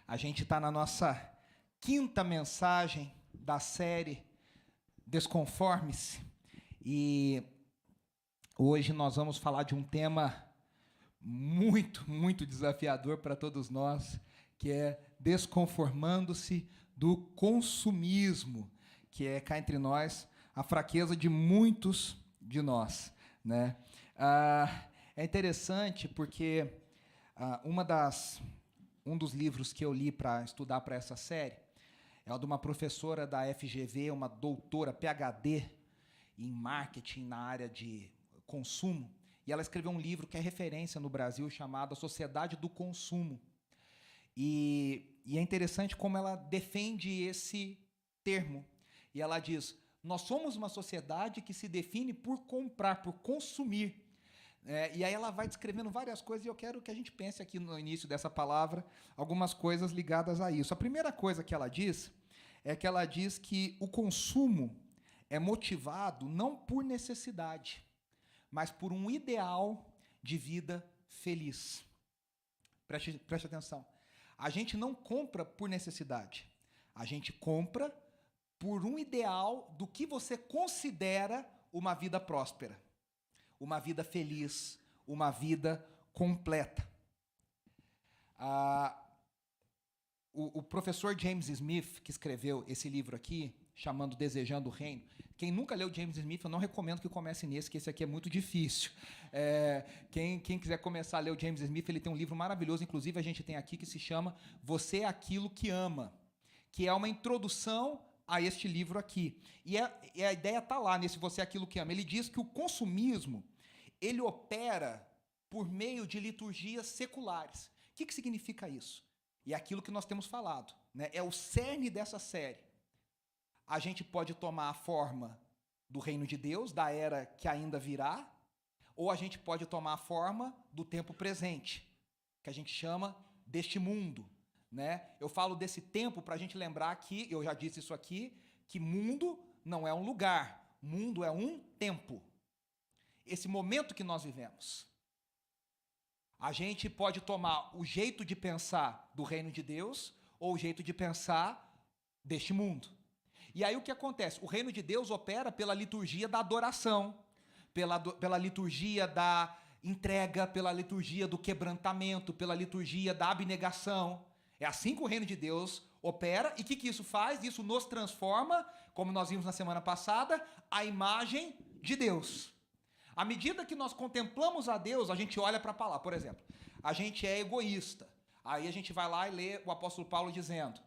A gente está na nossa quinta mensagem da série Desconforme-se. E hoje nós vamos falar de um tema muito desafiador para todos nós, que é desconformando-se do consumismo, que é cá entre nós a fraqueza de muitos de nós, né? É interessante porque um dos livros que eu li para estudar para essa série é o de uma professora da FGV, uma doutora PhD em marketing na área de consumo, e ela escreveu um livro que é referência no Brasil chamado A Sociedade do Consumo. E é interessante como ela defende esse termo. E ela diz: nós somos uma sociedade que se define por comprar, por consumir. E aí ela vai descrevendo várias coisas, e eu quero que a gente pense aqui no início dessa palavra algumas coisas ligadas a isso. A primeira coisa que ela diz é que ela diz que o consumo é motivado não por necessidade, mas por um ideal de vida feliz. Preste atenção. A gente não compra por necessidade. A gente compra por um ideal do que você considera uma vida próspera, uma vida feliz, uma vida completa. O professor James Smith, que escreveu esse livro aqui, chamando Desejando o Reino, quem nunca leu James Smith, eu não recomendo que comece nesse, que esse aqui é muito difícil. Quem quiser começar a ler o James Smith, ele tem um livro maravilhoso, inclusive a gente tem aqui, que se chama Você é Aquilo que Ama, que é uma introdução a este livro aqui. E a ideia está lá, nesse Você é Aquilo que Ama. Ele diz que o consumismo, ele opera por meio de liturgias seculares. O que significa isso? E é aquilo que nós temos falado, né? É o cerne dessa série. A gente pode tomar a forma do reino de Deus, da era que ainda virá, ou a gente pode tomar a forma do tempo presente, que a gente chama deste mundo, né? Eu falo desse tempo para a gente lembrar que, eu já disse isso aqui, que mundo não é um lugar, mundo é um tempo. Esse momento que nós vivemos. A gente pode tomar o jeito de pensar do reino de Deus ou o jeito de pensar deste mundo. E aí o que acontece? O reino de Deus opera pela liturgia da adoração, pela liturgia da entrega, pela liturgia do quebrantamento, pela liturgia da abnegação. É assim que o reino de Deus opera. E o que isso faz? Isso nos transforma, como nós vimos na semana passada, a imagem de Deus. À medida que nós contemplamos a Deus, a gente olha para a palavra. Por exemplo, a gente é egoísta. Aí a gente vai lá e lê o apóstolo Paulo dizendo: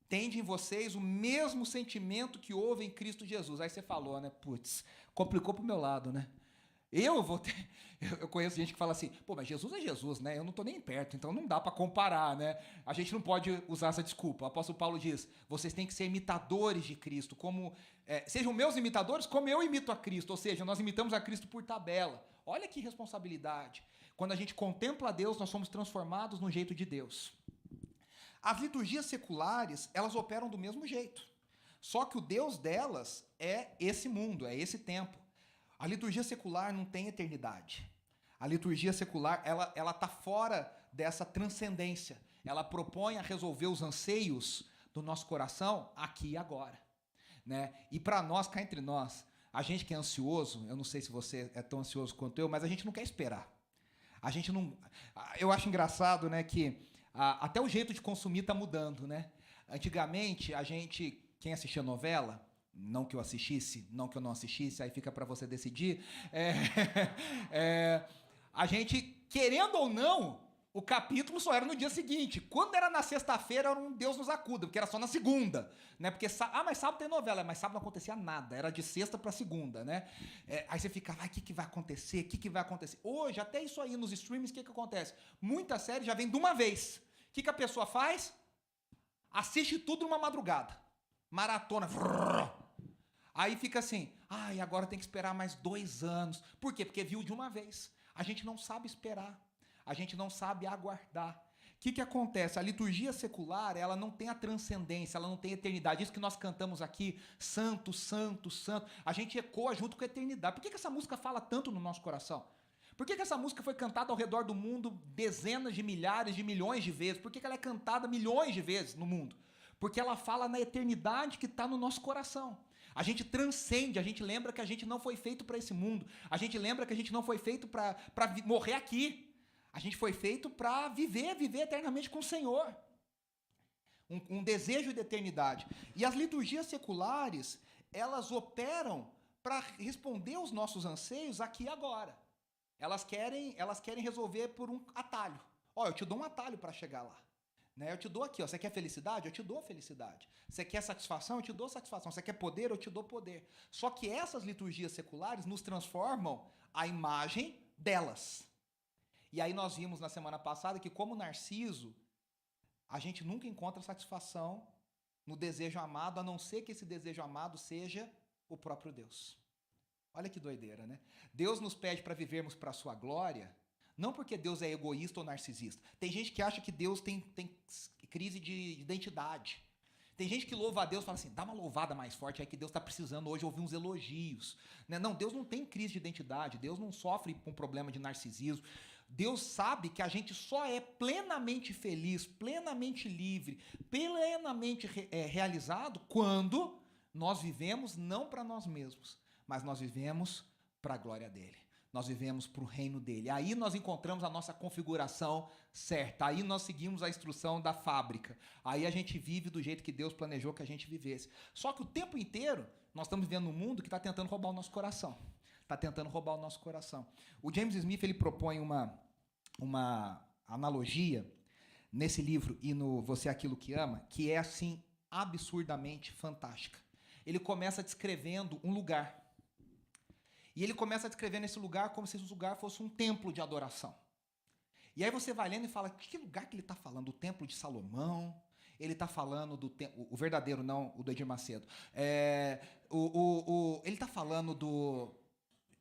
tende em vocês o mesmo sentimento que houve em Cristo Jesus. Aí você falou, né? Putz, complicou pro meu lado, né? Eu conheço gente que fala assim: pô, mas Jesus é Jesus, né? Eu não estou nem perto, então não dá para comparar, né? A gente não pode usar essa desculpa. O apóstolo Paulo diz: vocês têm que ser imitadores de Cristo, sejam meus imitadores como eu imito a Cristo. Ou seja, nós imitamos a Cristo por tabela. Olha que responsabilidade. Quando a gente contempla a Deus, nós somos transformados no jeito de Deus. As liturgias seculares, elas operam do mesmo jeito. Só que o Deus delas é esse mundo, é esse tempo. A liturgia secular não tem eternidade. A liturgia secular, ela está fora dessa transcendência. Ela propõe a resolver os anseios do nosso coração aqui e agora, né? E para nós, cá entre nós, a gente que é ansioso, eu não sei se você é tão ansioso quanto eu, mas a gente não quer esperar. A gente não... Eu acho engraçado, né, que até o jeito de consumir está mudando, né? Antigamente, quem assistia novela, não que eu assistisse, não que eu não assistisse, aí fica para você decidir, a gente, querendo ou não, o capítulo só era no dia seguinte. Quando era na sexta-feira, era um Deus nos acuda, porque era só na segunda, né? Porque, mas sábado tem novela, mas sábado não acontecia nada, era de sexta para segunda, né? Aí você fica, o que vai acontecer? O que vai acontecer? Hoje, até isso aí nos streams, o que acontece? Muita série já vem de uma vez. O que a pessoa faz? Assiste tudo numa madrugada. Maratona. Aí fica assim, agora tem que esperar mais 2 anos. Por quê? Porque viu de uma vez. A gente não sabe esperar. A gente não sabe aguardar. O que acontece? A liturgia secular, ela não tem a transcendência, ela não tem a eternidade. Isso que nós cantamos aqui, santo, santo, santo. A gente ecoa junto com a eternidade. Por que essa música fala tanto no nosso coração? Por que essa música foi cantada ao redor do mundo dezenas de milhares de milhões de vezes? Por que ela é cantada milhões de vezes no mundo? Porque ela fala na eternidade que está no nosso coração. A gente transcende, a gente lembra que a gente não foi feito para esse mundo. A gente lembra que a gente não foi feito para morrer aqui. A gente foi feito para viver eternamente com o Senhor. Um desejo de eternidade. E as liturgias seculares, elas operam para responder aos nossos anseios aqui e agora. Elas querem resolver por um atalho. Ó, eu te dou um atalho para chegar lá. Né? Eu te dou aqui, ó, você quer felicidade? Eu te dou felicidade. Você quer satisfação? Eu te dou satisfação. Você quer poder? Eu te dou poder. Só que essas liturgias seculares nos transformam à imagem delas. E aí nós vimos na semana passada que, como Narciso, a gente nunca encontra satisfação no desejo amado, a não ser que esse desejo amado seja o próprio Deus. Olha que doideira, né? Deus nos pede para vivermos para a sua glória, não porque Deus é egoísta ou narcisista. Tem gente que acha que Deus tem crise de identidade. Tem gente que louva a Deus e fala assim, dá uma louvada mais forte aí que Deus está precisando hoje ouvir uns elogios. Né? Não, Deus não tem crise de identidade, Deus não sofre com problema de narcisismo. Deus sabe que a gente só é plenamente feliz, plenamente livre, plenamente realizado quando nós vivemos não para nós mesmos, mas nós vivemos para a glória dele. Nós vivemos para o reino dele. Aí nós encontramos a nossa configuração certa. Aí nós seguimos a instrução da fábrica. Aí a gente vive do jeito que Deus planejou que a gente vivesse. Só que o tempo inteiro nós estamos vivendo um mundo que está tentando roubar o nosso coração. Está tentando roubar o nosso coração. O James Smith ele propõe uma analogia nesse livro e no Você é Aquilo que Ama, que é assim absurdamente fantástica. Ele começa descrevendo um lugar. E ele começa a descrever nesse lugar como se esse lugar fosse um templo de adoração. E aí você vai lendo e fala, que lugar que ele está falando? O templo de Salomão? Ele está falando do templo, o verdadeiro, não o do Edir Macedo. Ele está falando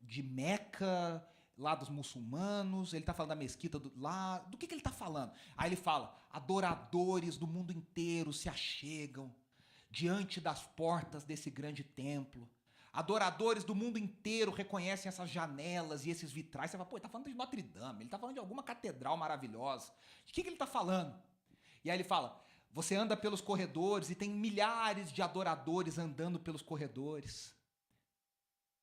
de Meca, lá dos muçulmanos, ele está falando da mesquita lá. Do que ele está falando? Aí ele fala, adoradores do mundo inteiro se achegam diante das portas desse grande templo. Adoradores do mundo inteiro reconhecem essas janelas e esses vitrais. Você fala, pô, ele está falando de Notre Dame, ele está falando de alguma catedral maravilhosa. De que ele está falando? E aí ele fala, você anda pelos corredores e tem milhares de adoradores andando pelos corredores.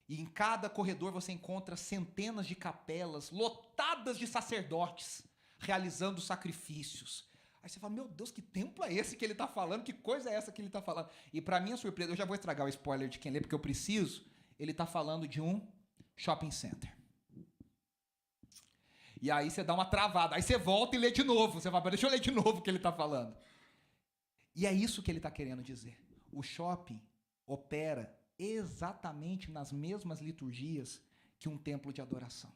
E em cada corredor você encontra centenas de capelas lotadas de sacerdotes realizando sacrifícios. Aí você fala, meu Deus, que templo é esse que ele está falando? Que coisa é essa que ele está falando? E para minha surpresa, eu já vou estragar o spoiler de quem lê, porque eu preciso, ele está falando de um shopping center. E aí você dá uma travada, aí você volta e lê de novo. Você fala, deixa eu ler de novo o que ele está falando. E é isso que ele está querendo dizer. O shopping opera exatamente nas mesmas liturgias que um templo de adoração.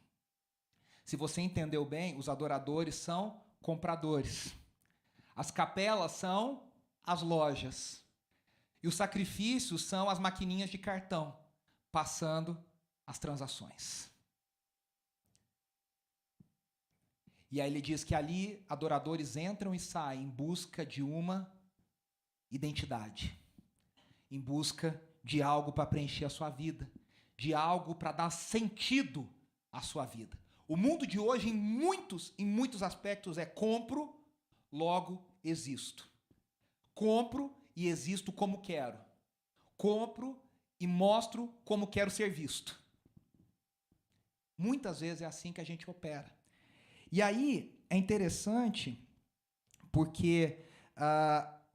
Se você entendeu bem, os adoradores são compradores. As capelas são as lojas. E os sacrifícios são as maquininhas de cartão, passando as transações. E aí ele diz que ali adoradores entram e saem em busca de uma identidade, em busca de algo para preencher a sua vida, de algo para dar sentido à sua vida. O mundo de hoje, em muitos aspectos, é compro, logo existo. Compro e existo como quero. Compro e mostro como quero ser visto. Muitas vezes é assim que a gente opera. E aí é interessante porque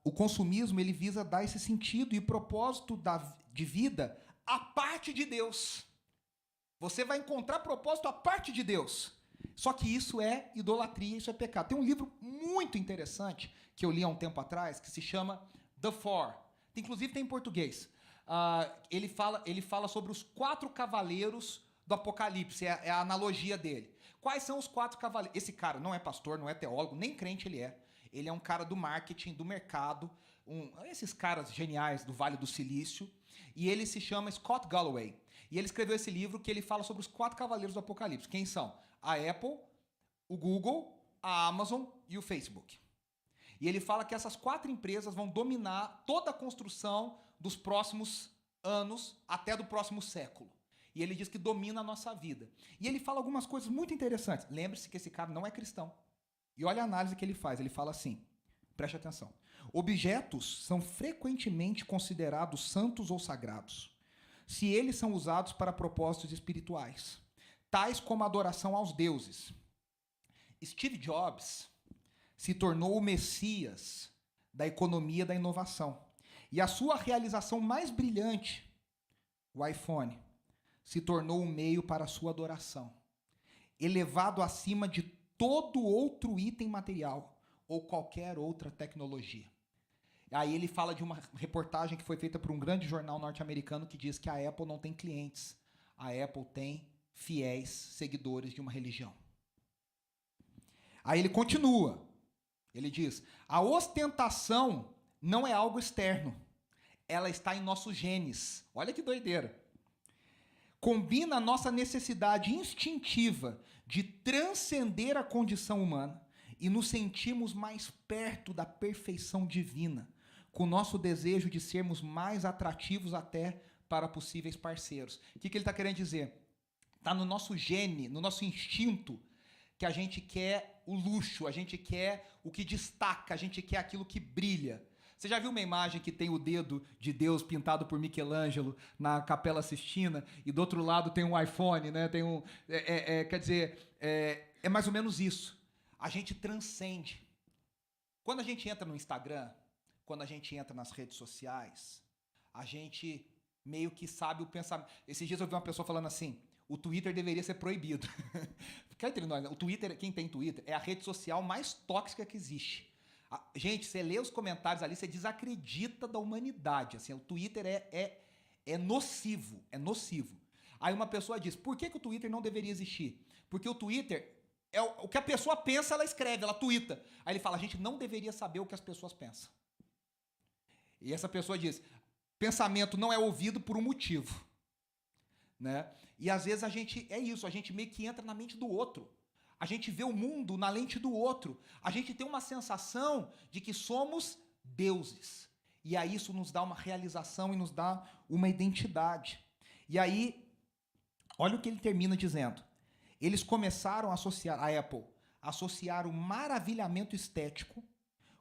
o consumismo ele visa dar esse sentido e propósito de vida à parte de Deus. Você vai encontrar propósito à parte de Deus. Só que isso é idolatria, isso é pecado. Tem um livro muito interessante que eu li há um tempo atrás, que se chama The Four. Inclusive tem em português. Ele fala sobre os 4 cavaleiros do Apocalipse, é a analogia dele. Quais são os 4 cavaleiros? Esse cara não é pastor, não é teólogo, nem crente ele é. Ele é um cara do marketing, do mercado, esses caras geniais do Vale do Silício, e ele se chama Scott Galloway. E ele escreveu esse livro que ele fala sobre os 4 cavaleiros do Apocalipse. Quem são? A Apple, o Google, a Amazon e o Facebook. E ele fala que essas 4 empresas vão dominar toda a construção dos próximos anos até do próximo século. E ele diz que domina a nossa vida. E ele fala algumas coisas muito interessantes. Lembre-se que esse cara não é cristão. E olha a análise que ele faz. Ele fala assim, preste atenção. Objetos são frequentemente considerados santos ou sagrados, se eles são usados para propósitos espirituais, tais como a adoração aos deuses. Steve Jobs se tornou o messias da economia da inovação. E a sua realização mais brilhante, o iPhone, se tornou o meio para a sua adoração, elevado acima de todo outro item material ou qualquer outra tecnologia. Aí ele fala de uma reportagem que foi feita por um grande jornal norte-americano que diz que a Apple não tem clientes, a Apple tem fiéis seguidores de uma religião. Aí ele continua, ele diz, a ostentação não é algo externo, ela está em nossos genes. Olha que doideira. Combina a nossa necessidade instintiva de transcender a condição humana e nos sentimos mais perto da perfeição divina, com o nosso desejo de sermos mais atrativos até para possíveis parceiros. O que ele está querendo dizer? Está no nosso gene, no nosso instinto, que a gente quer o luxo, a gente quer o que destaca, a gente quer aquilo que brilha. Você já viu uma imagem que tem o dedo de Deus pintado por Michelangelo na Capela Sistina e do outro lado tem um iPhone, né? Tem um, quer dizer, é mais ou menos isso. A gente transcende. Quando a gente entra no Instagram, quando a gente entra nas redes sociais, a gente meio que sabe o pensamento. Esses dias eu vi uma pessoa falando assim, o Twitter deveria ser proibido. Fica entre nós, né? O Twitter, quem tem Twitter, é a rede social mais tóxica que existe. Gente, você lê os comentários ali, você desacredita da humanidade. Assim, o Twitter é nocivo, é nocivo. Aí uma pessoa diz, por que o Twitter não deveria existir? Porque o Twitter, o que a pessoa pensa, ela escreve, ela tuita. Aí ele fala, a gente não deveria saber o que as pessoas pensam. E essa pessoa diz, pensamento não é ouvido por um motivo. Né? E às vezes a gente meio que entra na mente do outro. A gente vê o mundo na lente do outro. A gente tem uma sensação de que somos deuses. E aí isso nos dá uma realização e nos dá uma identidade. E aí, olha o que ele termina dizendo. Eles começaram a associar, a Apple, associar o maravilhamento estético,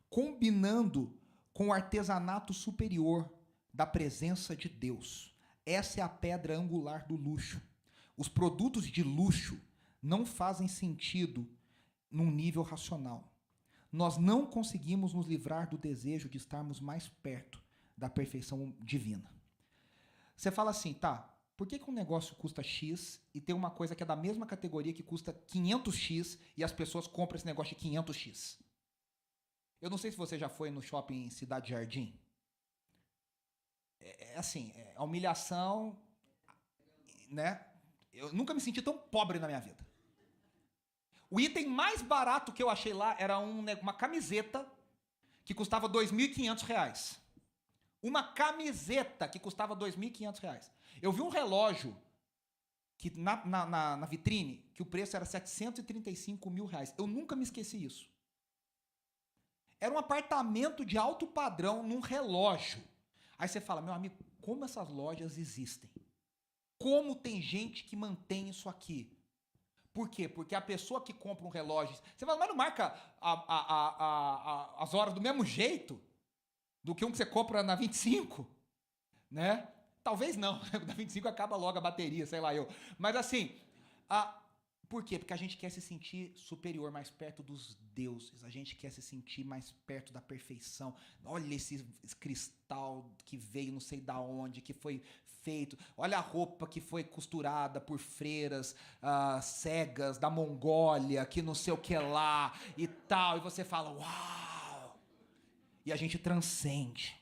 combinando com o artesanato superior da presença de Deus. Essa é a pedra angular do luxo. Os produtos de luxo não fazem sentido num nível racional. Nós não conseguimos nos livrar do desejo de estarmos mais perto da perfeição divina. Você fala assim, tá, por que um negócio custa X e tem uma coisa que é da mesma categoria que custa 500X e as pessoas compram esse negócio de 500X? Eu não sei se você já foi no shopping Cidade Jardim. Assim, a humilhação, né? Eu nunca me senti tão pobre na minha vida. O item mais barato que eu achei lá era uma camiseta que custava R$2.500. Uma camiseta que custava R$2.500. Eu vi um relógio que na vitrine que o preço era R$735 mil. Eu nunca me esqueci isso. Era um apartamento de alto padrão num relógio. Aí você fala, meu amigo, como essas lojas existem? Como tem gente que mantém isso aqui? Por quê? Porque a pessoa que compra um relógio... Você fala, mas não marca as horas do mesmo jeito do que um que você compra na 25? Né? Talvez não. Na 25 acaba logo a bateria, sei lá eu. Mas assim... Por quê? Porque a gente quer se sentir superior, mais perto dos deuses. A gente quer se sentir mais perto da perfeição. Olha esse cristal que veio não sei da onde, que foi feito. Olha a roupa que foi costurada por freiras cegas da Mongólia, que não sei o que lá e tal. E você fala, uau! E a gente transcende.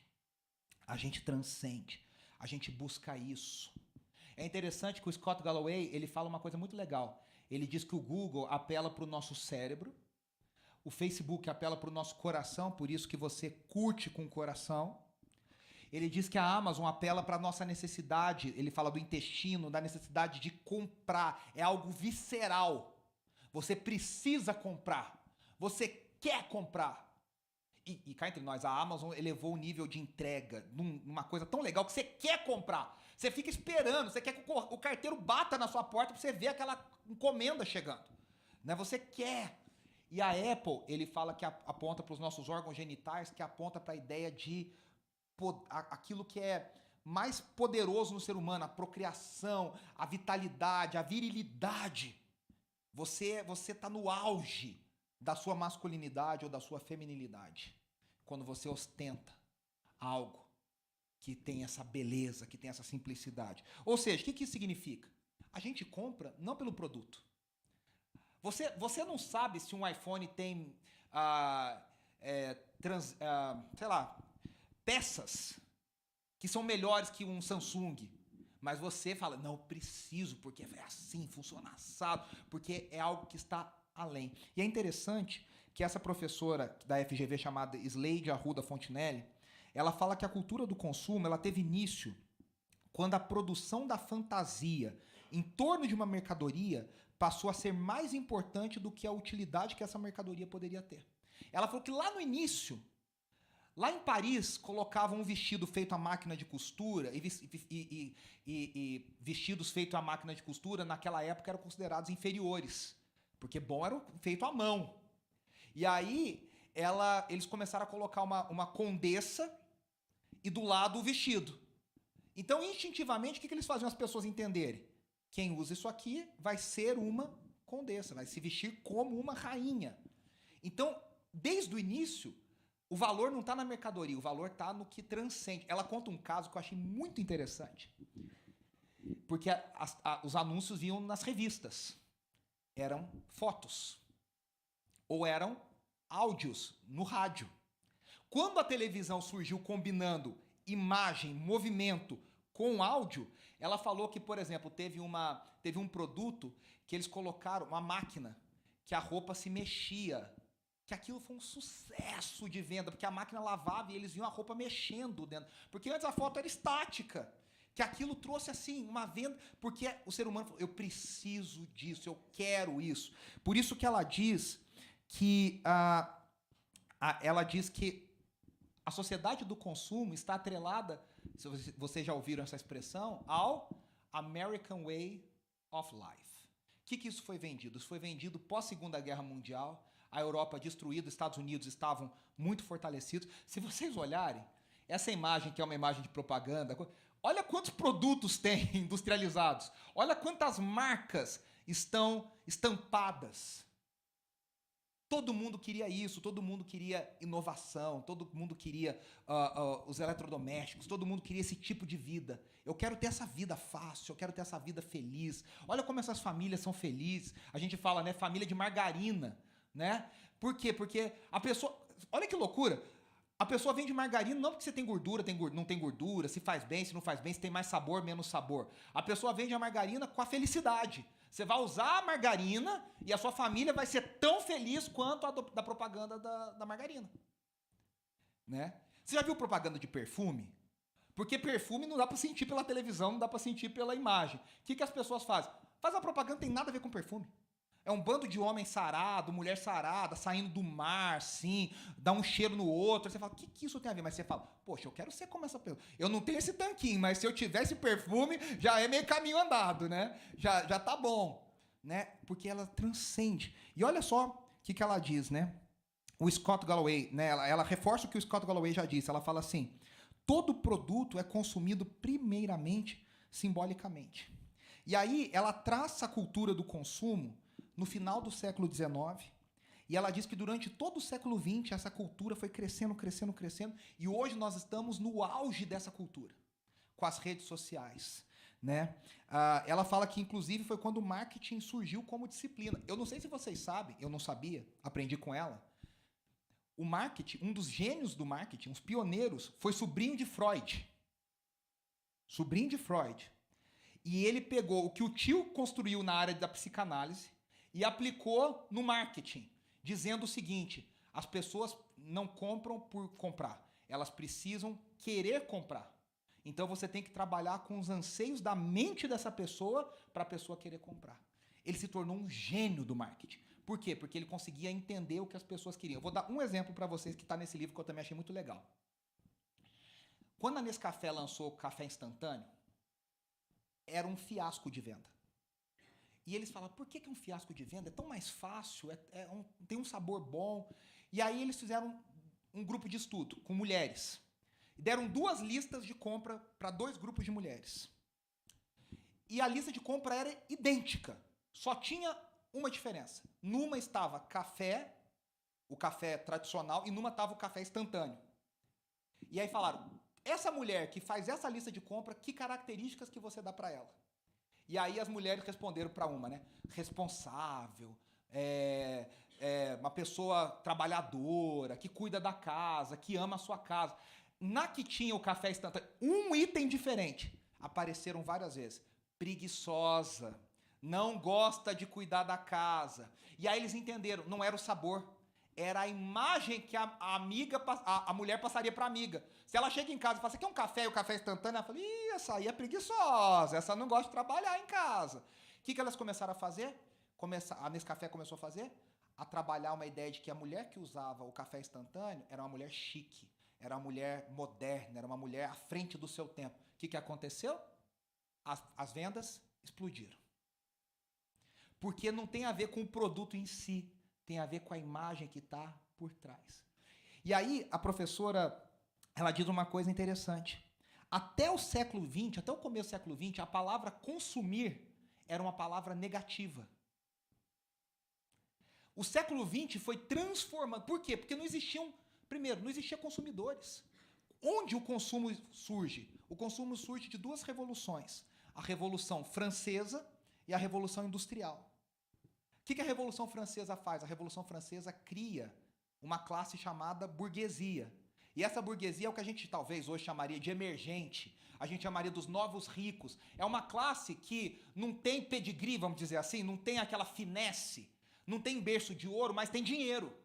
A gente transcende. A gente busca isso. É interessante que o Scott Galloway, ele fala uma coisa muito legal. Ele diz que o Google apela para o nosso cérebro, o Facebook apela para o nosso coração, por isso que você curte com o coração. Ele diz que a Amazon apela para a nossa necessidade, ele fala do intestino, da necessidade de comprar, é algo visceral. Você precisa comprar, você quer comprar. E cá entre nós, a Amazon elevou o nível de entrega numa coisa tão legal que você quer comprar. Você fica esperando, você quer que o carteiro bata na sua porta para você ver aquela encomenda chegando. Né? Você quer. E a Apple, ele fala que aponta para os nossos órgãos genitais, que aponta para a ideia de aquilo que é mais poderoso no ser humano, a procriação, a vitalidade, a virilidade. Você está no auge da sua masculinidade ou da sua feminilidade. Quando você ostenta algo que tem essa beleza, que tem essa simplicidade. Ou seja, o que isso significa? A gente compra não pelo produto. Você não sabe se um iPhone tem, sei lá, peças que são melhores que um Samsung. Mas você fala, não, preciso, porque é assim, funciona assado, porque é algo que está além. E é interessante que essa professora da FGV chamada Sleide Arruda Fontinelli, ela fala que a cultura do consumo ela teve início quando a produção da fantasia em torno de uma mercadoria passou a ser mais importante do que a utilidade que essa mercadoria poderia ter. Ela falou que lá no início, lá em Paris, colocavam um vestido feito à máquina de costura e vestidos feitos à máquina de costura naquela época eram considerados inferiores, porque bom era feito à mão. E aí eles começaram a colocar uma condessa e do lado o vestido. Então, instintivamente, o que eles faziam as pessoas entenderem? Quem usa isso aqui vai ser uma condessa, vai se vestir como uma rainha. Então, desde o início, o valor não está na mercadoria, o valor está no que transcende. Ela conta um caso que eu achei muito interessante. Porque os anúncios iam nas revistas. Eram fotos. Ou eram áudios no rádio. Quando a televisão surgiu combinando imagem, movimento com áudio, ela falou que, por exemplo, teve um produto que eles colocaram, uma máquina, que a roupa se mexia. Que aquilo foi um sucesso de venda, porque a máquina lavava e eles viam a roupa mexendo dentro. Porque antes a foto era estática. Que aquilo trouxe, assim, uma venda, porque o ser humano falou, eu preciso disso, eu quero isso. Por isso que ela diz que a sociedade do consumo está atrelada, se vocês já ouviram essa expressão, ao American Way of Life. O que isso foi vendido? Isso foi vendido pós-Segunda Guerra Mundial, a Europa destruída, os Estados Unidos estavam muito fortalecidos. Se vocês olharem, essa imagem que é uma imagem de propaganda, olha quantos produtos tem industrializados, olha quantas marcas estão estampadas. Todo mundo queria isso, todo mundo queria inovação, todo mundo queria os eletrodomésticos, todo mundo queria esse tipo de vida. Eu quero ter essa vida fácil, eu quero ter essa vida feliz. Olha como essas famílias são felizes. A gente fala, né, família de margarina, né? Por quê? Porque a pessoa... Olha que loucura! A pessoa vende margarina não porque você tem gordura, não tem gordura, se faz bem, se não faz bem, se tem mais sabor, menos sabor. A pessoa vende a margarina com a felicidade. Você vai usar a margarina e a sua família vai ser tão feliz quanto a da propaganda da margarina. Né? Você já viu propaganda de perfume? Porque perfume não dá para sentir pela televisão, não dá para sentir pela imagem. O que as pessoas fazem? Faz uma propaganda, não tem nada a ver com perfume. É um bando de homem sarado, mulher sarada, saindo do mar, assim, dá um cheiro no outro. Você fala, o que isso tem a ver? Mas você fala, poxa, eu quero ser como essa pessoa. Eu não tenho esse tanquinho, mas se eu tivesse perfume, já é meio caminho andado, né? Já tá bom, né? Porque ela transcende. E olha só o que ela diz, né? O Scott Galloway, né? Ela reforça o que o Scott Galloway já disse. Ela fala assim, todo produto é consumido primeiramente simbolicamente. E aí ela traça a cultura do consumo no final do século XIX, e ela diz que durante todo o século XX essa cultura foi crescendo, crescendo, crescendo, e hoje nós estamos no auge dessa cultura, com as redes sociais. Né? Ela fala que, inclusive, foi quando o marketing surgiu como disciplina. Eu não sei se vocês sabem, eu não sabia, aprendi com ela. O marketing, um dos gênios do marketing, os pioneiros, foi sobrinho de Freud. Sobrinho de Freud. E ele pegou o que o tio construiu na área da psicanálise e aplicou no marketing, dizendo o seguinte, as pessoas não compram por comprar, elas precisam querer comprar. Então você tem que trabalhar com os anseios da mente dessa pessoa para a pessoa querer comprar. Ele se tornou um gênio do marketing, Por quê? Porque ele conseguia entender o que as pessoas queriam. Eu vou dar um exemplo para vocês que está nesse livro que eu também achei muito legal. Quando a Nescafé lançou o café instantâneo, era um fiasco de venda. E eles falaram, por que é um fiasco de venda? É tão mais fácil, tem um sabor bom. E aí eles fizeram um grupo de estudo com mulheres. E deram 2 listas de compra para 2 grupos de mulheres. E a lista de compra era idêntica. Só tinha uma diferença. Numa estava café, o café tradicional, e numa estava o café instantâneo. E aí falaram, essa mulher que faz essa lista de compra, que características que você dá para ela? E aí as mulheres responderam para uma, né? Responsável, uma pessoa trabalhadora, que cuida da casa, que ama a sua casa. Na que tinha o café instantâneo, um item diferente, apareceram várias vezes. Preguiçosa, não gosta de cuidar da casa. E aí eles entenderam, não era o sabor, era a imagem que a mulher passaria para a amiga. Se ela chega em casa e fala, você quer um café e o café instantâneo? Ela fala, ih, essa aí é preguiçosa, essa não gosta de trabalhar em casa. O que elas começaram a fazer? A Nescafé começou a fazer? A trabalhar uma ideia de que a mulher que usava o café instantâneo era uma mulher chique, era uma mulher moderna, era uma mulher à frente do seu tempo. O que aconteceu? As vendas explodiram. Porque não tem a ver com o produto em si, tem a ver com a imagem que está por trás. E aí, a professora, ela diz uma coisa interessante. Até o século XX, até o começo do século XX, a palavra consumir era uma palavra negativa. O século XX foi transformando. Por quê? Porque não existiam, primeiro, não existiam consumidores. Onde o consumo surge? O consumo surge de 2 revoluções. A Revolução Francesa e a Revolução Industrial. O que a Revolução Francesa faz? A Revolução Francesa cria uma classe chamada burguesia. E essa burguesia é o que a gente talvez hoje chamaria de emergente, a gente chamaria dos novos ricos. É uma classe que não tem pedigree, vamos dizer assim, não tem aquela finesse, não tem berço de ouro, mas tem dinheiro.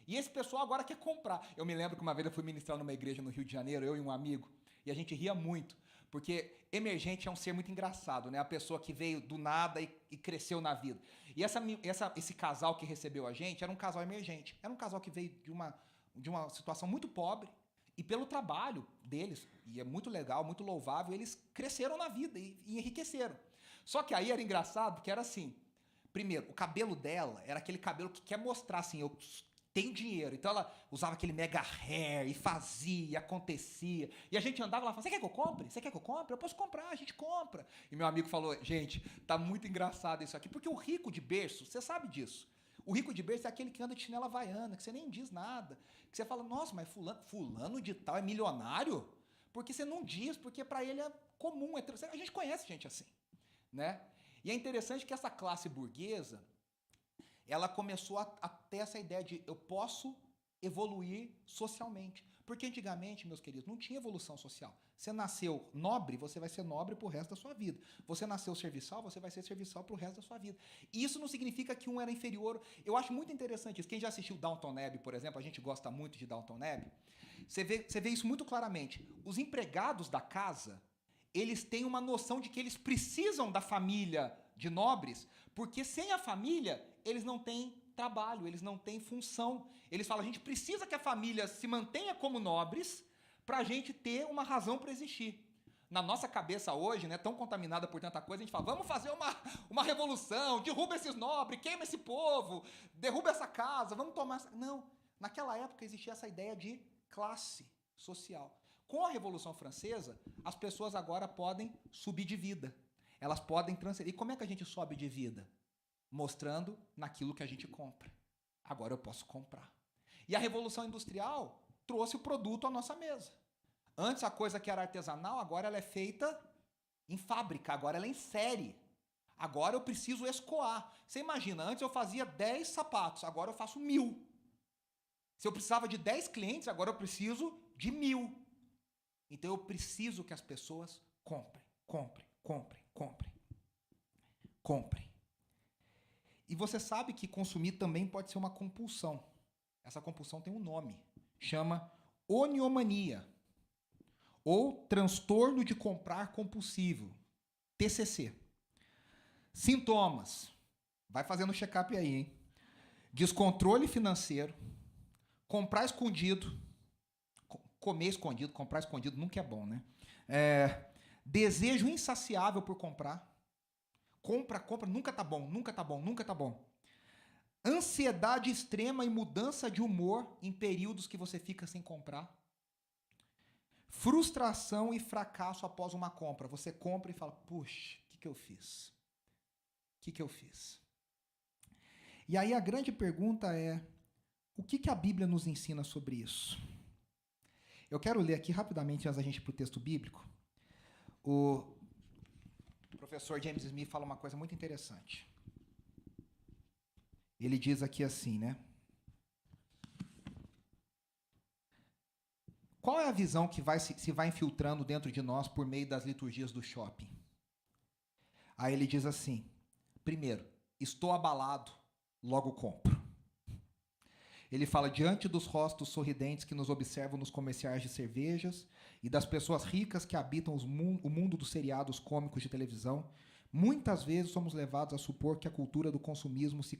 E esse pessoal agora quer comprar. Eu me lembro que uma vez eu fui ministrar numa igreja no Rio de Janeiro, eu e um amigo, e a gente ria muito, porque emergente é um ser muito engraçado, né? A pessoa que veio do nada e cresceu na vida. E esse casal que recebeu a gente era um casal emergente. Era um casal que veio de uma situação muito pobre e pelo trabalho deles, e é muito legal, muito louvável, eles cresceram na vida e enriqueceram. Só que aí era engraçado, porque era assim, primeiro, o cabelo dela era aquele cabelo que quer mostrar assim, eu tenho dinheiro. Então ela usava aquele mega hair e fazia, acontecia. E a gente andava lá e falava, você quer que eu compre? Você quer que eu compre? Eu posso comprar, a gente compra. E meu amigo falou, gente, tá muito engraçado isso aqui, porque o rico de berço, você sabe disso. O rico de berço é aquele que anda de chinela havaiana, que você nem diz nada. Que você fala, nossa, mas fulano de tal é milionário? Porque você não diz, porque para ele é comum. A gente conhece gente assim, né? E é interessante que essa classe burguesa, ela começou a ter essa ideia de eu posso evoluir socialmente. Porque antigamente, meus queridos, não tinha evolução social. Você nasceu nobre, você vai ser nobre pro resto da sua vida. Você nasceu serviçal, você vai ser serviçal pro resto da sua vida. E isso não significa que um era inferior. Eu acho muito interessante isso. Quem já assistiu Downton Abbey, por exemplo, a gente gosta muito de Downton Abbey, você vê isso muito claramente. Os empregados da casa, eles têm uma noção de que eles precisam da família de nobres, porque sem a família, eles não têm trabalho, eles não têm função. Eles falam, a gente precisa que a família se mantenha como nobres para a gente ter uma razão para existir. Na nossa cabeça hoje, né, tão contaminada por tanta coisa, a gente fala, vamos fazer uma revolução, derruba esses nobres, queima esse povo, derruba essa casa, vamos tomar... Não, naquela época existia essa ideia de classe social. Com a Revolução Francesa, as pessoas agora podem subir de vida. Elas podem transferir. E como é que a gente sobe de vida? Mostrando naquilo que a gente compra. Agora eu posso comprar. E a Revolução Industrial trouxe o produto à nossa mesa. Antes a coisa que era artesanal, agora ela é feita em fábrica, agora ela é em série. Agora eu preciso escoar. Você imagina, antes eu fazia 10 sapatos, agora eu faço 1000. Se eu precisava de 10 clientes, agora eu preciso de 1000. Então eu preciso que as pessoas comprem, comprem, comprem, comprem. Comprem. E você sabe que consumir também pode ser uma compulsão. Essa compulsão tem um nome. Chama oniomania. Ou transtorno de comprar compulsivo. TCC. Sintomas. Vai fazendo check-up aí, hein? descontrole financeiro, comprar escondido, comer escondido, comprar escondido nunca é bom, né? Desejo insaciável por comprar. Compra, nunca tá bom, nunca tá bom, nunca tá bom. Ansiedade extrema e mudança de humor em períodos que você fica sem comprar. Frustração e fracasso após uma compra. Você compra e fala, puxa, o que eu fiz? O que eu fiz? E aí a grande pergunta é, o que a Bíblia nos ensina sobre isso? Eu quero ler aqui rapidamente, antes da gente ir para o texto bíblico. O professor James Smith fala uma coisa muito interessante. Ele diz aqui assim, né? Qual é a visão que se vai infiltrando dentro de nós por meio das liturgias do shopping? Aí ele diz assim, primeiro, estou abalado, logo compro. Ele fala, diante dos rostos sorridentes que nos observam nos comerciais de cervejas e das pessoas ricas que habitam o mundo dos seriados cômicos de televisão, muitas vezes somos levados a supor que a cultura do consumismo se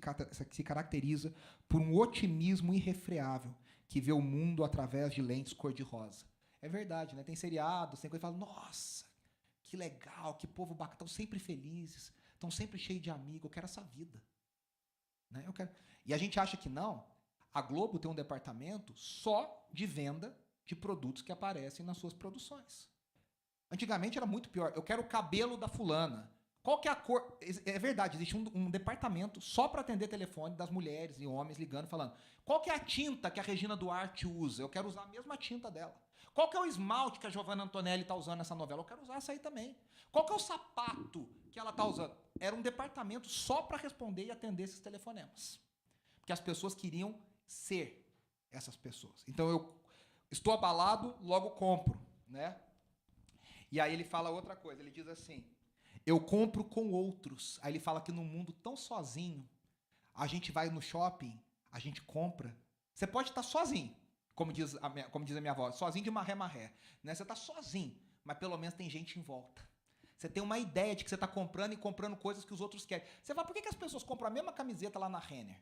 caracteriza por um otimismo irrefreável, que vê o mundo através de lentes cor-de-rosa. É verdade, né? Tem seriados, tem coisa que fala, nossa, que legal, que povo bacana, estão sempre felizes, estão sempre cheios de amigos, eu quero essa vida. Né? E a gente acha que não. A Globo tem um departamento só de venda de produtos que aparecem nas suas produções. Antigamente era muito pior. Eu quero o cabelo da fulana. Qual que é a cor? É verdade, existe um departamento só para atender telefone das mulheres e homens ligando, falando qual que é a tinta que a Regina Duarte usa? Eu quero usar a mesma tinta dela. Qual que é o esmalte que a Giovanna Antonelli está usando nessa novela? Eu quero usar essa aí também. Qual que é o sapato que ela está usando? Era um departamento só para responder e atender esses telefonemas. Porque as pessoas queriam ser essas pessoas. Então eu estou abalado, logo compro, né? E aí ele fala outra coisa, ele diz assim, eu compro com outros. Aí ele fala que num mundo tão sozinho, a gente vai no shopping, a gente compra. Você pode estar sozinho, como diz a minha avó, sozinho de marré-marré. Né? Você está sozinho, mas pelo menos tem gente em volta. Você tem uma ideia de que você está comprando e comprando coisas que os outros querem. Você fala, por que as pessoas compram a mesma camiseta lá na Renner?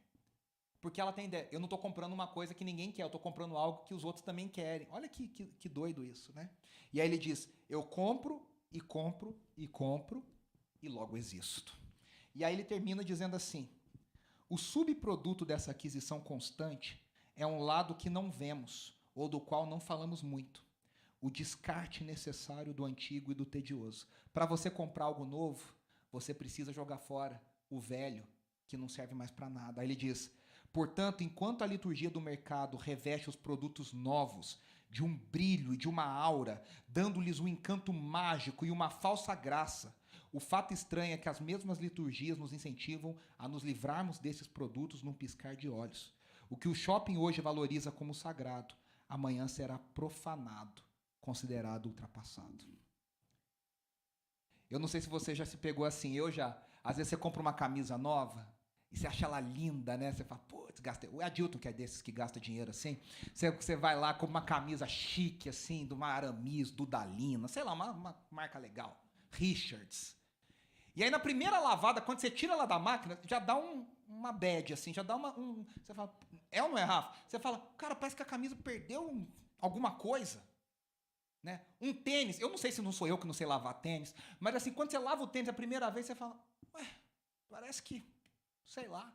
Porque ela tem ideia. Eu não estou comprando uma coisa que ninguém quer, eu estou comprando algo que os outros também querem. Olha que doido isso, né? E aí ele diz, eu compro e compro e compro e logo existo. E aí ele termina dizendo assim, o subproduto dessa aquisição constante é um lado que não vemos ou do qual não falamos muito. O descarte necessário do antigo e do tedioso. Para você comprar algo novo, você precisa jogar fora o velho, que não serve mais para nada. Aí ele diz, portanto, enquanto a liturgia do mercado reveste os produtos novos de um brilho e de uma aura, dando-lhes um encanto mágico e uma falsa graça, o fato estranho é que as mesmas liturgias nos incentivam a nos livrarmos desses produtos num piscar de olhos. O que o shopping hoje valoriza como sagrado, amanhã será profanado, considerado ultrapassado. Eu não sei se você já se pegou assim, eu já. Às vezes você compra uma camisa nova e você acha ela linda, né? Você fala, putz, gastei. O Adilton, que é desses que gasta dinheiro assim, você vai lá com uma camisa chique, assim, de uma Aramis, Dudalina, sei lá, uma marca legal, Richards. E aí na primeira lavada, quando você tira ela da máquina, já dá uma bad, assim, já dá você fala, é ou não é, Rafa? Você fala, cara, parece que a camisa perdeu alguma coisa. Né? Um tênis, eu não sei se não sou eu que não sei lavar tênis, mas assim, quando você lava o tênis a primeira vez, você fala, ué, parece que, sei lá.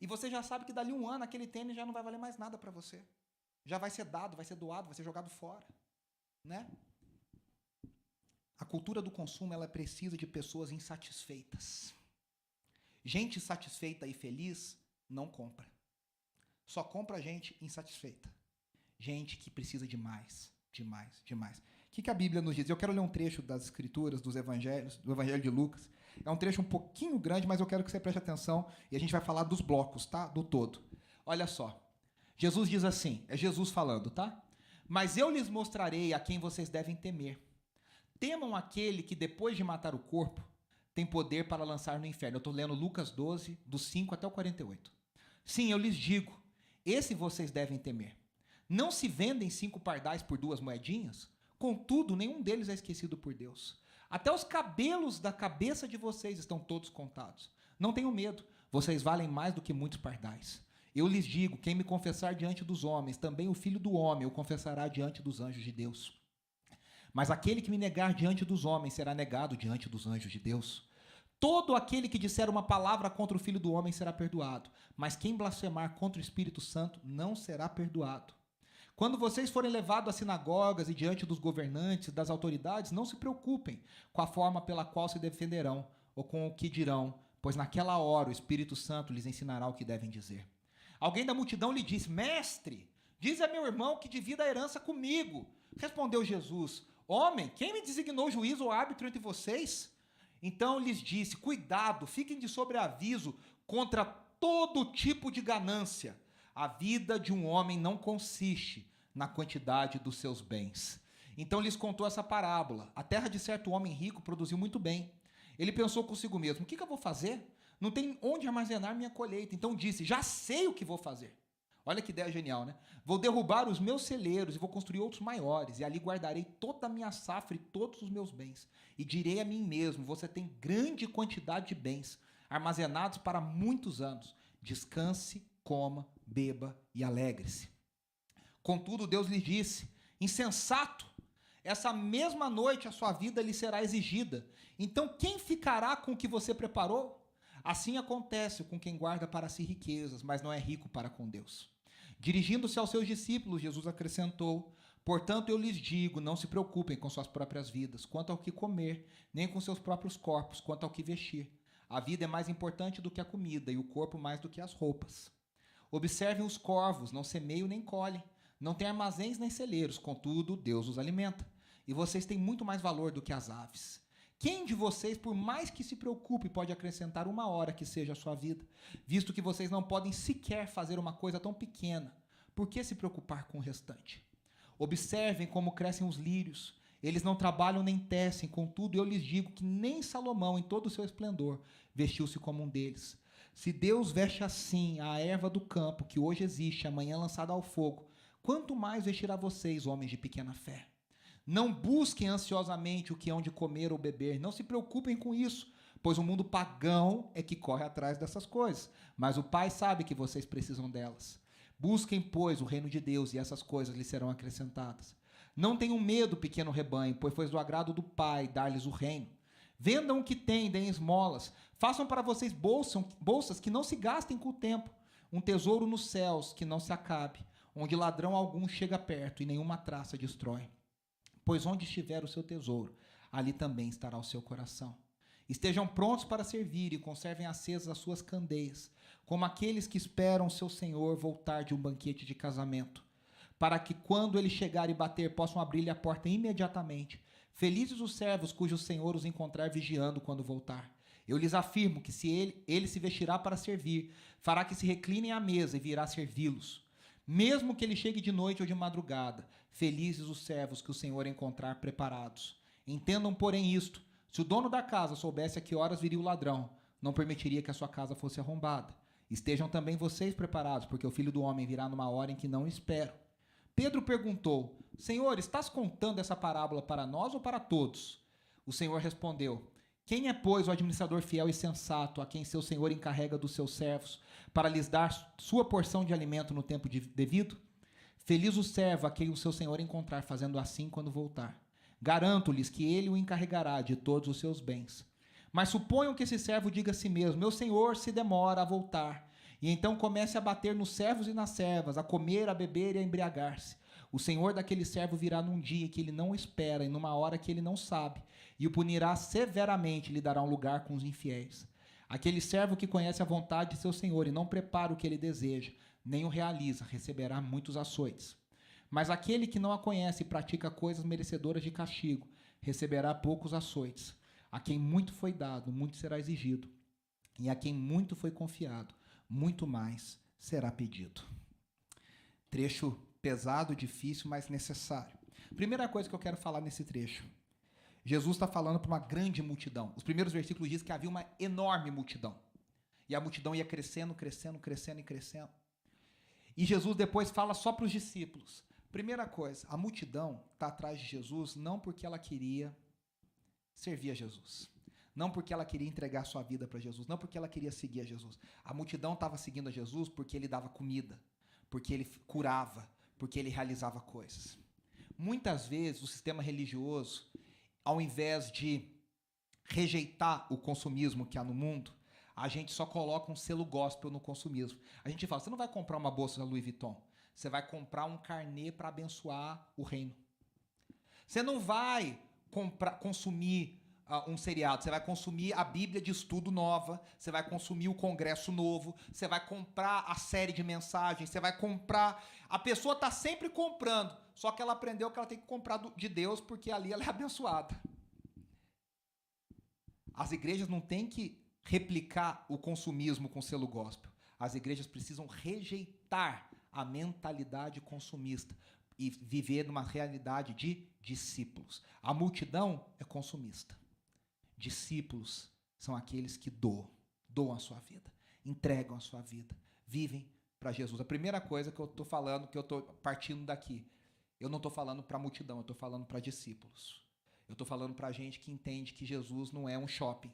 E você já sabe que dali um ano aquele tênis já não vai valer mais nada para você. Já vai ser dado, vai ser doado, vai ser jogado fora. Né? A cultura do consumo, ela precisa de pessoas insatisfeitas. Gente satisfeita e feliz não compra. Só compra gente insatisfeita. Gente que precisa de mais. Demais, demais. O que a Bíblia nos diz? Eu quero ler um trecho das Escrituras, dos Evangelhos, do Evangelho de Lucas. É um trecho um pouquinho grande, mas eu quero que você preste atenção e a gente vai falar dos blocos, tá? Do todo. Olha só. Jesus diz assim, é Jesus falando, tá? Mas eu lhes mostrarei a quem vocês devem temer. Temam aquele que, depois de matar o corpo, tem poder para lançar no inferno. Eu estou lendo Lucas 12, dos 5 até o 48. Sim, eu lhes digo, esse vocês devem temer. Não se vendem 5 pardais por 2 moedinhas? Contudo, nenhum deles é esquecido por Deus. Até os cabelos da cabeça de vocês estão todos contados. Não tenham medo, vocês valem mais do que muitos pardais. Eu lhes digo, quem me confessar diante dos homens, também o Filho do Homem o confessará diante dos anjos de Deus. Mas aquele que me negar diante dos homens será negado diante dos anjos de Deus. Todo aquele que disser uma palavra contra o Filho do Homem será perdoado, mas quem blasfemar contra o Espírito Santo não será perdoado. Quando vocês forem levados às sinagogas e diante dos governantes e das autoridades, não se preocupem com a forma pela qual se defenderão ou com o que dirão, pois naquela hora o Espírito Santo lhes ensinará o que devem dizer. Alguém da multidão lhe disse: Mestre, diz a meu irmão que divida a herança comigo. Respondeu Jesus: Homem, quem me designou juiz ou árbitro entre vocês? Então lhes disse: Cuidado, fiquem de sobreaviso contra todo tipo de ganância. A vida de um homem não consiste na quantidade dos seus bens. Então lhes contou essa parábola. A terra de certo homem rico produziu muito bem. Ele pensou consigo mesmo: o que eu vou fazer? Não tem onde armazenar minha colheita. Então disse: já sei o que vou fazer. Olha que ideia genial, né? Vou derrubar os meus celeiros e vou construir outros maiores, e ali guardarei toda a minha safra e todos os meus bens. E direi a mim mesmo: você tem grande quantidade de bens, armazenados para muitos anos. Descanse, coma, beba e alegre-se. Contudo, Deus lhe disse: insensato, essa mesma noite a sua vida lhe será exigida. Então quem ficará com o que você preparou? Assim acontece com quem guarda para si riquezas, mas não é rico para com Deus. Dirigindo-se aos seus discípulos, Jesus acrescentou: portanto, eu lhes digo, não se preocupem com suas próprias vidas, quanto ao que comer, nem com seus próprios corpos, quanto ao que vestir. A vida é mais importante do que a comida, e o corpo mais do que as roupas. Observem os corvos, não semeiam nem colhem, não têm armazéns nem celeiros, contudo, Deus os alimenta. E vocês têm muito mais valor do que as aves. Quem de vocês, por mais que se preocupe, pode acrescentar uma hora que seja a sua vida? Visto que vocês não podem sequer fazer uma coisa tão pequena, por que se preocupar com o restante? Observem como crescem os lírios. Eles não trabalham nem tecem, contudo eu lhes digo que nem Salomão, em todo o seu esplendor, vestiu-se como um deles. Se Deus veste assim a erva do campo, que hoje existe, amanhã lançada ao fogo, quanto mais vestirá vocês, homens de pequena fé? Não busquem ansiosamente o que hão de comer ou beber, não se preocupem com isso, pois o mundo pagão é que corre atrás dessas coisas, mas o Pai sabe que vocês precisam delas. Busquem, pois, o reino de Deus, e essas coisas lhes serão acrescentadas. Não tenham medo, pequeno rebanho, pois foi do agrado do Pai dar-lhes o reino. Vendam o que têm, deem esmolas, façam para vocês bolsas que não se gastem com o tempo, um tesouro nos céus que não se acabe, onde ladrão algum chega perto e nenhuma traça destrói. Pois onde estiver o seu tesouro, ali também estará o seu coração. Estejam prontos para servir e conservem acesas as suas candeias, como aqueles que esperam seu Senhor voltar de um banquete de casamento, para que quando ele chegar e bater, possam abrir-lhe a porta imediatamente. Felizes os servos cujo Senhor os encontrar vigiando quando voltar. Eu lhes afirmo que se ele se vestirá para servir, fará que se reclinem à mesa e virá servi-los. Mesmo que ele chegue de noite ou de madrugada, felizes os servos que o Senhor encontrar preparados. Entendam, porém, isto: se o dono da casa soubesse a que horas viria o ladrão, não permitiria que a sua casa fosse arrombada. Estejam também vocês preparados, porque o Filho do Homem virá numa hora em que não esperam. Pedro perguntou: Senhor, estás contando essa parábola para nós ou para todos? O Senhor respondeu: quem é, pois, o administrador fiel e sensato, a quem seu senhor encarrega dos seus servos, para lhes dar sua porção de alimento no tempo devido? Feliz o servo a quem o seu senhor encontrar fazendo assim quando voltar. Garanto-lhes que ele o encarregará de todos os seus bens. Mas suponham que esse servo diga a si mesmo: meu senhor se demora a voltar. E então comece a bater nos servos e nas servas, a comer, a beber e a embriagar-se. O senhor daquele servo virá num dia que ele não espera e numa hora que ele não sabe, e o punirá severamente e lhe dará um lugar com os infiéis. Aquele servo que conhece a vontade de seu senhor e não prepara o que ele deseja, nem o realiza, receberá muitos açoites. Mas aquele que não a conhece e pratica coisas merecedoras de castigo, receberá poucos açoites. A quem muito foi dado, muito será exigido. E a quem muito foi confiado, muito mais será pedido. Trecho pesado, difícil, mas necessário. Primeira coisa que eu quero falar nesse trecho. Jesus está falando para uma grande multidão. Os primeiros versículos dizem que havia uma enorme multidão. E a multidão ia crescendo, crescendo, crescendo e crescendo. E Jesus depois fala só para os discípulos. Primeira coisa, a multidão está atrás de Jesus não porque ela queria servir a Jesus. não porque ela queria entregar sua vida para Jesus, não porque ela queria seguir a Jesus. A multidão estava seguindo a Jesus porque ele dava comida, porque ele curava, porque ele realizava coisas. Muitas vezes o sistema religioso, ao invés de rejeitar o consumismo que há no mundo, a gente só coloca um selo gospel no consumismo. A gente fala, você não vai comprar uma bolsa da Louis Vuitton, você vai comprar um carnê para abençoar o reino. Você não vai consumir um seriado, você vai consumir a Bíblia de estudo nova, você vai consumir o congresso novo, você vai comprar a série de mensagens, você vai comprar... A pessoa está sempre comprando, só que ela aprendeu que ela tem que comprar de Deus, porque ali ela é abençoada. As igrejas não têm que replicar o consumismo com selo gospel. As igrejas precisam rejeitar a mentalidade consumista e viver numa realidade de discípulos. A multidão é consumista. Discípulos são aqueles que doam a sua vida, entregam a sua vida, vivem para Jesus. A primeira coisa que eu estou falando, que eu estou partindo daqui, eu não estou falando para a multidão, eu estou falando para discípulos. Eu estou falando para gente que entende que Jesus não é um shopping,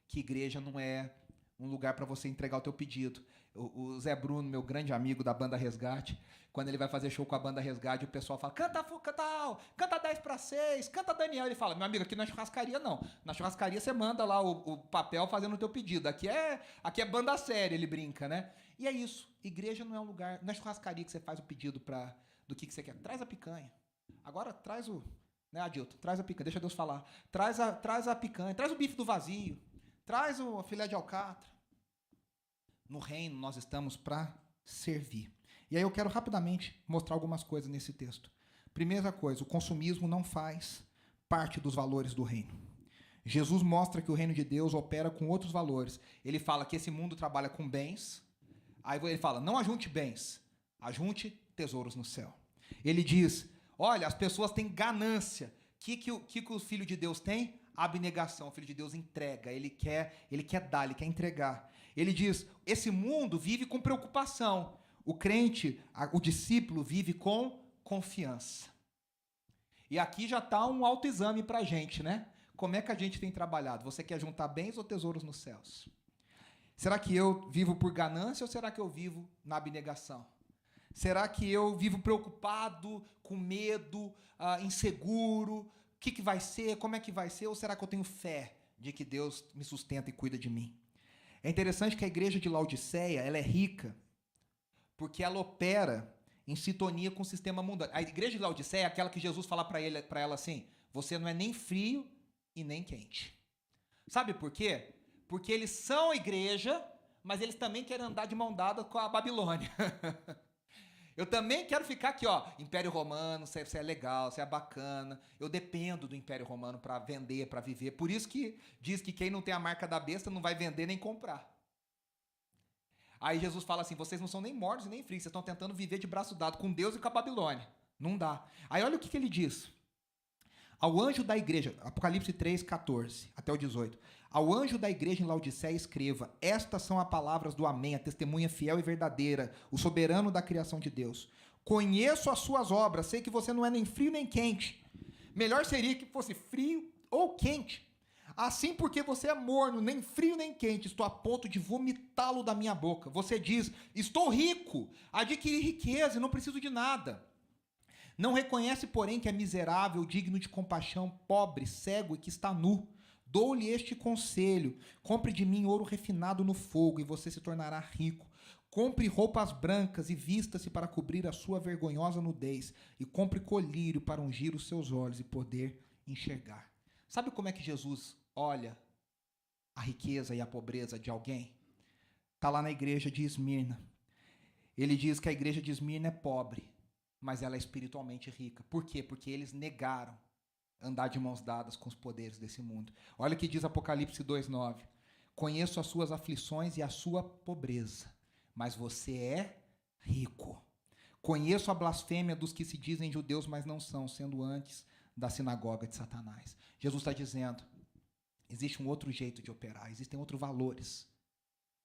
que igreja não é um lugar para você entregar o teu pedido. O Zé Bruno, meu grande amigo da banda Resgate, quando ele vai fazer show com a banda Resgate, o pessoal fala, canta 10 para 6, canta Daniel. Ele fala, meu amigo, aqui não é churrascaria não. Na churrascaria você manda lá o papel fazendo o teu pedido. Aqui é banda séria, ele brinca, né? E é isso. Igreja não é um lugar, não é churrascaria que você faz o pedido do que você quer. Traz a picanha. Agora traz né, Adilton? Traz a picanha, deixa Deus falar. Traz a picanha, traz o bife do vazio, traz o filé de alcatra. No reino, nós estamos para servir. E aí eu quero rapidamente mostrar algumas coisas nesse texto. Primeira coisa, o consumismo não faz parte dos valores do reino. Jesus mostra que o reino de Deus opera com outros valores. Ele fala que esse mundo trabalha com bens. Aí ele fala, não ajunte bens, ajunte tesouros no céu. Ele diz, olha, as pessoas têm ganância. O que o Filho de Deus tem? Abnegação. O Filho de Deus entrega, ele quer dar, ele quer entregar. Ele diz, esse mundo vive com preocupação. O crente, o discípulo, vive com confiança. E aqui já está um autoexame para a gente, né? Como é que a gente tem trabalhado? Você quer juntar bens ou tesouros nos céus? Será que eu vivo por ganância ou será que eu vivo na abnegação? Será que eu vivo preocupado, com medo, inseguro? O que vai ser? Como é que vai ser? Ou será que eu tenho fé de que Deus me sustenta e cuida de mim? É interessante que a igreja de Laodiceia, ela é rica porque ela opera em sintonia com o sistema mundano. A igreja de Laodiceia é aquela que Jesus fala para ela assim, você não é nem frio e nem quente. Sabe por quê? Porque eles são igreja, mas eles também querem andar de mão dada com a Babilônia. Eu também quero ficar aqui, ó, Império Romano, você é legal, você é bacana. Eu dependo do Império Romano para vender, para viver. Por isso que diz que quem não tem a marca da besta não vai vender nem comprar. Aí Jesus fala assim, vocês não são nem mortos nem frios, vocês estão tentando viver de braço dado com Deus e com a Babilônia. Não dá. Aí olha o que ele diz. Ao anjo da igreja, Apocalipse 3, 14 até o 18. Ao anjo da igreja em Laodiceia escreva, estas são as palavras do Amém, a testemunha fiel e verdadeira, o soberano da criação de Deus. Conheço as suas obras, sei que você não é nem frio nem quente. Melhor seria que fosse frio ou quente. Assim, porque você é morno, nem frio nem quente, estou a ponto de vomitá-lo da minha boca. Você diz, estou rico, adquiri riqueza e não preciso de nada. Não reconhece, porém, que é miserável, digno de compaixão, pobre, cego e que está nu. Dou-lhe este conselho, compre de mim ouro refinado no fogo e você se tornará rico. Compre roupas brancas e vista-se para cobrir a sua vergonhosa nudez e compre colírio para ungir os seus olhos e poder enxergar. Sabe como é que Jesus olha a riqueza e a pobreza de alguém? Está lá na igreja de Esmirna. Ele diz que a igreja de Esmirna é pobre, mas ela é espiritualmente rica. Por quê? Porque eles negaram andar de mãos dadas com os poderes desse mundo. Olha o que diz Apocalipse 2:9. Conheço as suas aflições e a sua pobreza, mas você é rico. Conheço a blasfêmia dos que se dizem judeus, mas não são, sendo antes da sinagoga de Satanás. Jesus está dizendo, existe um outro jeito de operar, existem outros valores.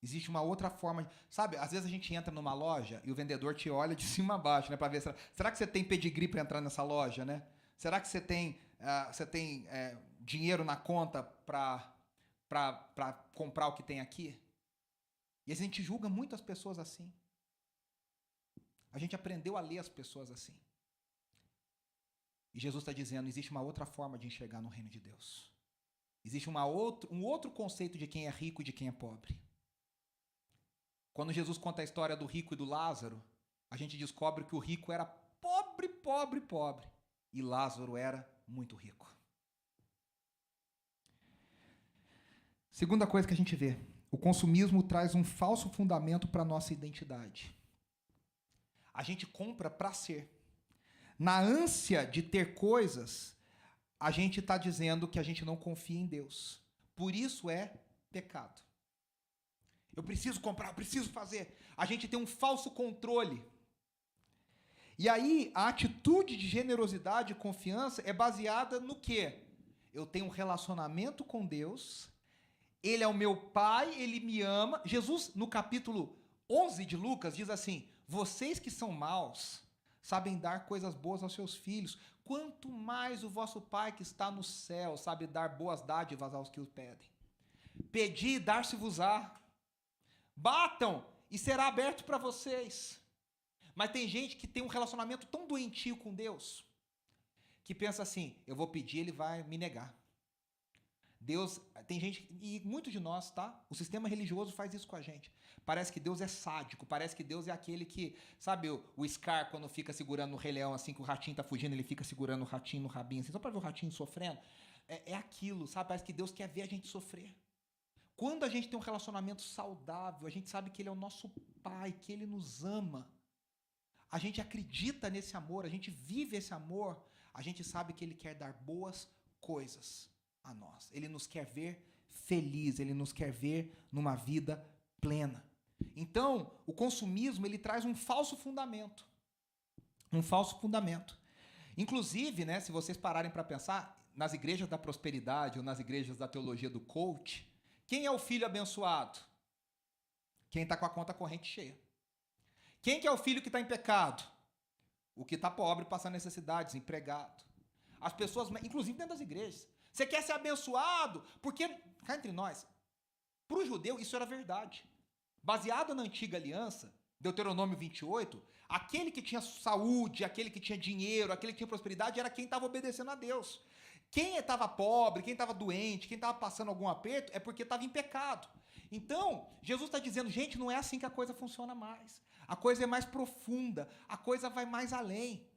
Existe uma outra forma. Sabe, às vezes a gente entra numa loja e o vendedor te olha de cima a baixo, né, para ver será que você tem pedigree para entrar nessa loja, né? Será que você tem dinheiro na conta para para comprar o que tem aqui? E a gente julga muito as pessoas assim. A gente aprendeu a ler as pessoas assim. E Jesus está dizendo, existe uma outra forma de enxergar no reino de Deus. Existe um outro conceito de quem é rico e de quem é pobre. Quando Jesus conta a história do rico e do Lázaro, a gente descobre que o rico era pobre, pobre, pobre. E Lázaro era muito rico. Segunda coisa que a gente vê, o consumismo traz um falso fundamento para a nossa identidade. A gente compra para ser. Na ânsia de ter coisas, a gente está dizendo que a gente não confia em Deus. Por isso é pecado. Eu preciso comprar, eu preciso fazer. A gente tem um falso controle. E aí, a atitude de generosidade e confiança é baseada no quê? Eu tenho um relacionamento com Deus, Ele é o meu Pai, Ele me ama. Jesus, no capítulo 11 de Lucas, diz assim, vocês que são maus, sabem dar coisas boas aos seus filhos, quanto mais o vosso Pai que está no céu sabe dar boas dádivas aos que o pedem. Pedi, dar-se-vos-á. Batam e será aberto para vocês. Mas tem gente que tem um relacionamento tão doentio com Deus, que pensa assim, eu vou pedir, ele vai me negar. Deus, tem gente, e muitos de nós, tá? O sistema religioso faz isso com a gente. Parece que Deus é sádico, parece que Deus é aquele que, sabe o Scar quando fica segurando o Rei Leão, assim, que o ratinho tá fugindo, ele fica segurando o ratinho no rabinho, assim, só para ver o ratinho sofrendo. É aquilo, sabe? Parece que Deus quer ver a gente sofrer. Quando a gente tem um relacionamento saudável, a gente sabe que Ele é o nosso Pai, que Ele nos ama. A gente acredita nesse amor, a gente vive esse amor, a gente sabe que Ele quer dar boas coisas a nós. Ele nos quer ver feliz, Ele nos quer ver numa vida plena. Então, o consumismo, ele traz um falso fundamento. Um falso fundamento. Inclusive, né, se vocês pararem para pensar, nas igrejas da prosperidade ou nas igrejas da teologia do coach, quem é o filho abençoado? Quem está com a conta corrente cheia. Quem que é o filho que está em pecado? O que está pobre, passando necessidades, empregado. As pessoas, inclusive dentro das igrejas. Você quer ser abençoado? Porque, cá entre nós, para o judeu isso era verdade. Baseado na antiga aliança, Deuteronômio 28, aquele que tinha saúde, aquele que tinha dinheiro, aquele que tinha prosperidade, era quem estava obedecendo a Deus. Quem estava pobre, quem estava doente, quem estava passando algum aperto, é porque estava em pecado. Então, Jesus está dizendo, gente, não é assim que a coisa funciona mais. A coisa é mais profunda, a coisa vai mais além.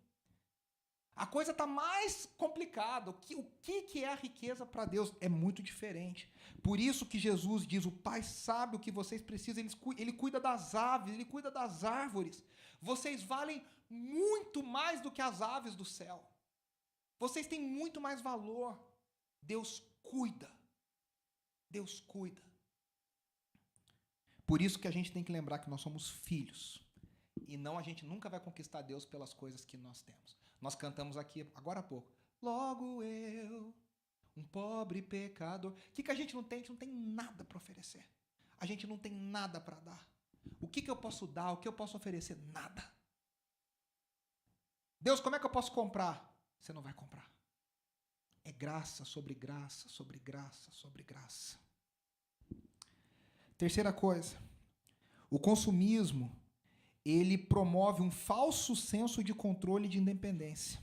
A coisa está mais complicada. O que é a riqueza para Deus? É muito diferente. Por isso que Jesus diz, o Pai sabe o que vocês precisam, Ele cuida das aves, Ele cuida das árvores. Vocês valem muito mais do que as aves do céu. Vocês têm muito mais valor. Deus cuida. Deus cuida. Por isso que a gente tem que lembrar que nós somos filhos. E não, a gente nunca vai conquistar Deus pelas coisas que nós temos. Nós cantamos aqui agora há pouco. Logo eu, um pobre pecador. O que a gente não tem? A gente não tem nada para oferecer. A gente não tem nada para dar. O que eu posso dar? O que eu posso oferecer? Nada. Deus, como é que eu posso comprar? Você não vai comprar. É graça sobre graça, sobre graça, sobre graça. Terceira coisa. O consumismo, ele promove um falso senso de controle e de independência.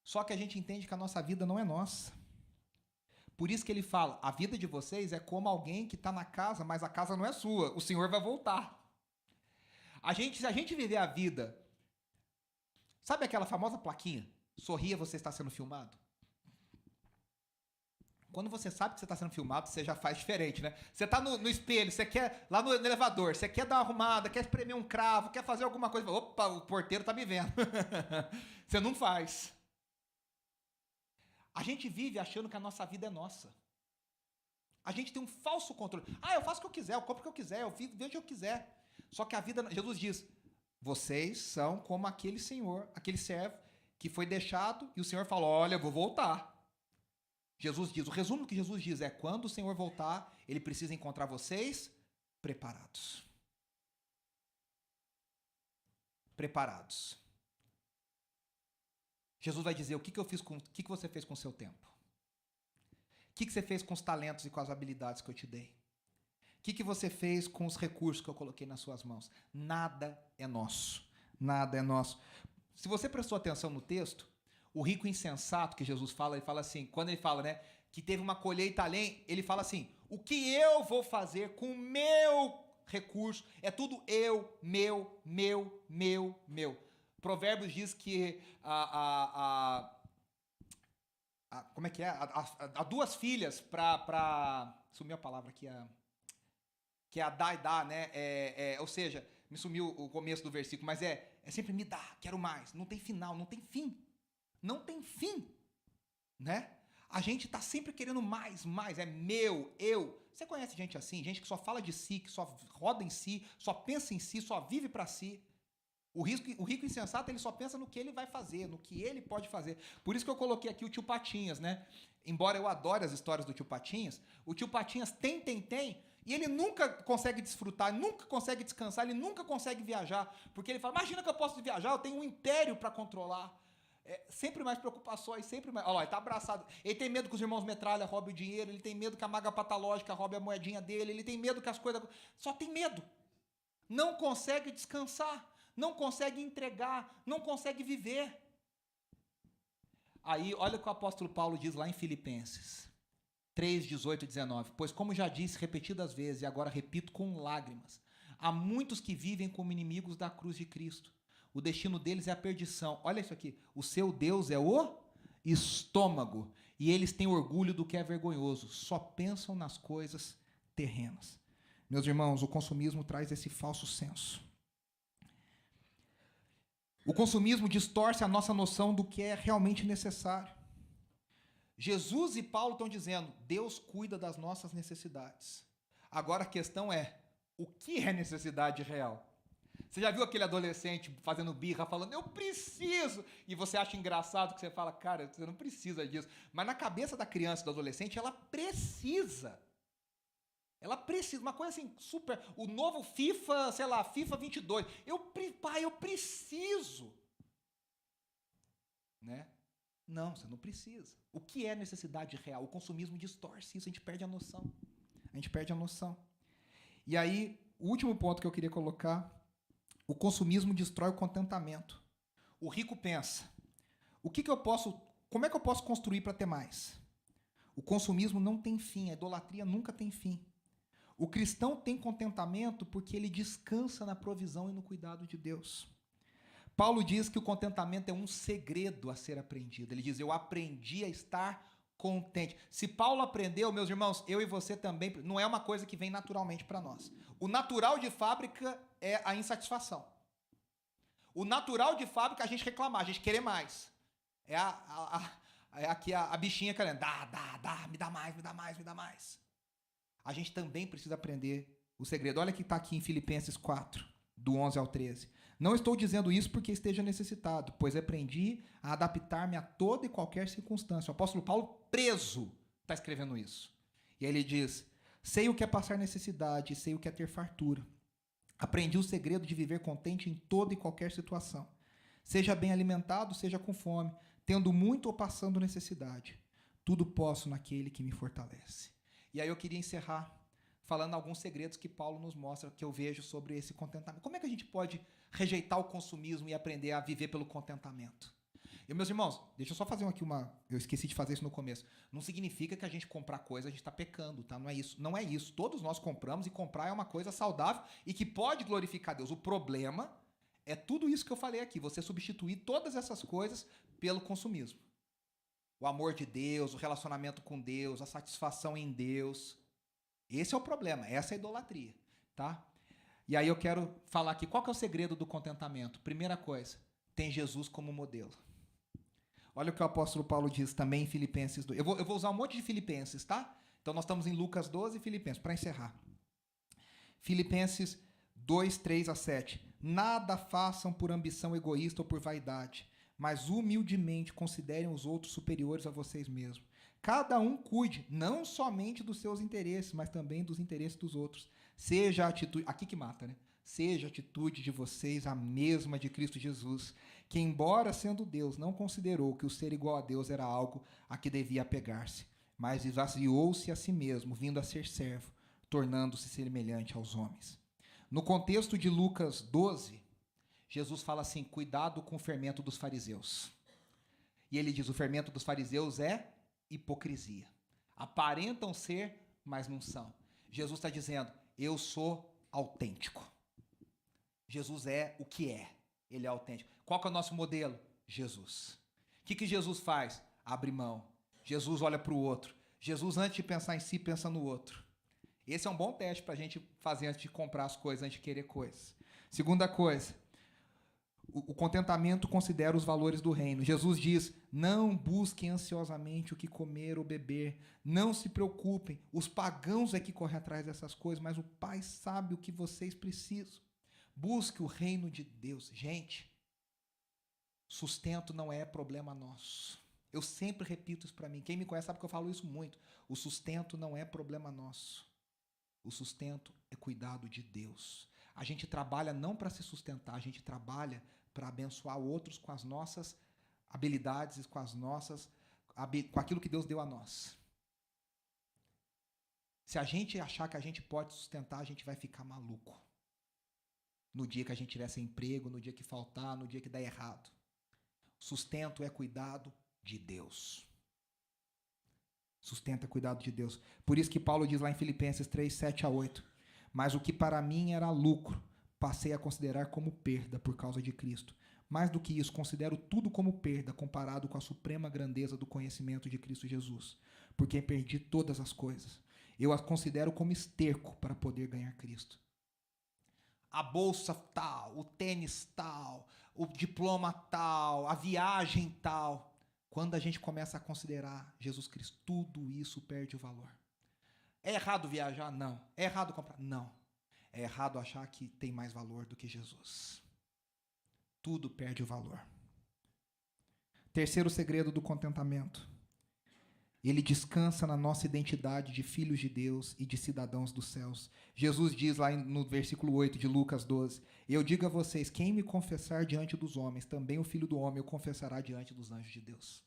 Só que a gente entende que a nossa vida não é nossa. Por isso que ele fala, a vida de vocês é como alguém que está na casa, mas a casa não é sua. O Senhor vai voltar. Se a gente viver a vida... Sabe aquela famosa plaquinha? Sorria, você está sendo filmado? Quando você sabe que você está sendo filmado, você já faz diferente, né? Você está no espelho, você quer, lá no elevador, você quer dar uma arrumada, quer espremer um cravo, quer fazer alguma coisa. Opa, o porteiro está me vendo. Você não faz. A gente vive achando que a nossa vida é nossa. A gente tem um falso controle. Eu faço o que eu quiser, eu compro o que eu quiser, eu vejo o que eu quiser. Só que a vida, Jesus diz, vocês são como aquele senhor, aquele servo que foi deixado e o Senhor falou, olha, eu vou voltar. Jesus diz, o resumo que Jesus diz é, quando o Senhor voltar, Ele precisa encontrar vocês preparados. Preparados. Jesus vai dizer, o que você fez com o seu tempo? que você fez com os talentos e com as habilidades que eu te dei? O que você fez com os recursos que eu coloquei nas suas mãos? Nada é nosso. Nada é nosso. Se você prestou atenção no texto, o rico insensato que Jesus fala, ele fala assim, quando ele fala, né, que teve uma colheita além, ele fala assim, o que eu vou fazer com o meu recurso? É tudo eu, meu. Provérbios diz que como é que é? Há duas filhas para sumiu a palavra aqui, que é a dar e dar, né? Ou seja, me sumiu o começo do versículo, mas é sempre me dá, quero mais. Não tem final, não tem fim. Não tem fim, né? A gente está sempre querendo mais, é meu, eu. Você conhece gente assim? Gente que só fala de si, que só roda em si, só pensa em si, só vive para si. O rico insensato, ele só pensa no que ele vai fazer, no que ele pode fazer. Por isso que eu coloquei aqui o tio Patinhas, né? Embora eu adore as histórias do tio Patinhas, o tio Patinhas tem, e ele nunca consegue desfrutar, nunca consegue descansar, ele nunca consegue viajar, porque ele fala, imagina que eu posso viajar, eu tenho um império para controlar. Sempre mais preocupações, sempre mais... Olha lá, ele tá abraçado. Ele tem medo que os irmãos metralha roubem o dinheiro, ele tem medo que a maga patológica roube a moedinha dele, ele tem medo que as coisas... Só tem medo. Não consegue descansar, não consegue entregar, não consegue viver. Aí, olha o que o apóstolo Paulo diz lá em Filipenses 3, 18 e 19. Pois como já disse repetidas vezes, e agora repito com lágrimas, há muitos que vivem como inimigos da cruz de Cristo. O destino deles é a perdição. Olha isso aqui. O seu Deus é o estômago. E eles têm orgulho do que é vergonhoso. Só pensam nas coisas terrenas. Meus irmãos, o consumismo traz esse falso senso. O consumismo distorce a nossa noção do que é realmente necessário. Jesus e Paulo estão dizendo, Deus cuida das nossas necessidades. Agora a questão é, o que é necessidade real? Você já viu aquele adolescente fazendo birra, falando, eu preciso, e você acha engraçado que você fala, cara, você não precisa disso. Mas na cabeça da criança e do adolescente, ela precisa. Ela precisa, uma coisa assim, super, o novo FIFA, sei lá, FIFA 22. Pai, eu preciso. Né? Não, você não precisa. O que é necessidade real? O consumismo distorce isso, a gente perde a noção. E aí, o último ponto que eu queria colocar, o consumismo destrói o contentamento. O rico pensa, como é que eu posso construir para ter mais? O consumismo não tem fim, a idolatria nunca tem fim. O cristão tem contentamento porque ele descansa na provisão e no cuidado de Deus. Paulo diz que o contentamento é um segredo a ser aprendido. Ele diz, eu aprendi a estar contente. Se Paulo aprendeu, meus irmãos, eu e você também, não é uma coisa que vem naturalmente para nós. O natural de fábrica é a insatisfação. O natural de fábrica é a gente reclamar, a gente querer mais. É aqui a bichinha querendo, dá, me dá mais. A gente também precisa aprender o segredo. Olha que está aqui em Filipenses 4, do 11 ao 13. Não estou dizendo isso porque esteja necessitado, pois aprendi a adaptar-me a toda e qualquer circunstância. O apóstolo Paulo, preso, está escrevendo isso. E aí ele diz, sei o que é passar necessidade, sei o que é ter fartura. Aprendi o segredo de viver contente em toda e qualquer situação. Seja bem alimentado, seja com fome, tendo muito ou passando necessidade. Tudo posso naquele que me fortalece. E aí eu queria encerrar falando alguns segredos que Paulo nos mostra, que eu vejo sobre esse contentamento. Como é que a gente pode rejeitar o consumismo e aprender a viver pelo contentamento? E, meus irmãos, deixa eu só fazer aqui eu esqueci de fazer isso no começo. Não significa que a gente comprar coisa, a gente está pecando, tá? Não é isso. Todos nós compramos e comprar é uma coisa saudável e que pode glorificar Deus. O problema é tudo isso que eu falei aqui, você substituir todas essas coisas pelo consumismo. O amor de Deus, o relacionamento com Deus, a satisfação em Deus. Esse é o problema, essa é a idolatria, tá? E aí eu quero falar aqui, qual que é o segredo do contentamento? Primeira coisa, tem Jesus como modelo. Olha o que o apóstolo Paulo diz também em Filipenses 2. Eu vou usar um monte de Filipenses, tá? Então nós estamos em Lucas 12 e Filipenses, para encerrar. Filipenses 2, 3 a 7. Nada façam por ambição egoísta ou por vaidade, mas humildemente considerem os outros superiores a vocês mesmos. Cada um cuide não somente dos seus interesses, mas também dos interesses dos outros. Seja a atitude... Aqui que mata, né? Seja a atitude de vocês a mesma de Cristo Jesus, que, embora sendo Deus, não considerou que o ser igual a Deus era algo a que devia apegar-se. mas esvaziou-se a si mesmo, vindo a ser servo, tornando-se semelhante aos homens. No contexto de Lucas 12, Jesus fala assim: cuidado com o fermento dos fariseus. E ele diz: o fermento dos fariseus é hipocrisia. Aparentam ser, mas não são. Jesus está dizendo: eu sou autêntico. Jesus é o que é. Ele é autêntico. Qual que é o nosso modelo? Jesus. O que Jesus faz? Abre mão. Jesus olha para o outro. Jesus, antes de pensar em si, pensa no outro. Esse é um bom teste para a gente fazer antes de comprar as coisas, antes de querer coisas. Segunda coisa, o contentamento considera os valores do reino. Jesus diz: não busquem ansiosamente o que comer ou beber, não se preocupem. Os pagãos é que correm atrás dessas coisas, mas o Pai sabe o que vocês precisam. Busque o reino de Deus. Gente, sustento não é problema nosso. Eu sempre repito isso para mim. Quem me conhece sabe que eu falo isso muito. O sustento não é problema nosso. O sustento é cuidado de Deus. A gente trabalha não para se sustentar, a gente trabalha para abençoar outros com as nossas habilidades, com aquilo que Deus deu a nós. Se a gente achar que a gente pode sustentar, a gente vai ficar maluco. No dia que a gente tiver sem emprego, no dia que faltar, no dia que der errado. Sustento é cuidado de Deus. Sustento é cuidado de Deus. Por isso que Paulo diz lá em Filipenses 3, 7 a 8. Mas o que para mim era lucro, passei a considerar como perda por causa de Cristo. Mais do que isso, considero tudo como perda comparado com a suprema grandeza do conhecimento de Cristo Jesus, por quem perdi todas as coisas. Eu as considero como esterco para poder ganhar Cristo. A bolsa tal, o tênis tal, o diploma tal, a viagem tal. Quando a gente começa a considerar Jesus Cristo, tudo isso perde o valor. É errado viajar? Não. É errado comprar? Não. É errado achar que tem mais valor do que Jesus. Tudo perde o valor. Terceiro segredo do contentamento. Ele descansa na nossa identidade de filhos de Deus e de cidadãos dos céus. Jesus diz lá no versículo 8 de Lucas 12: eu digo a vocês, quem me confessar diante dos homens, também o Filho do Homem o confessará diante dos anjos de Deus.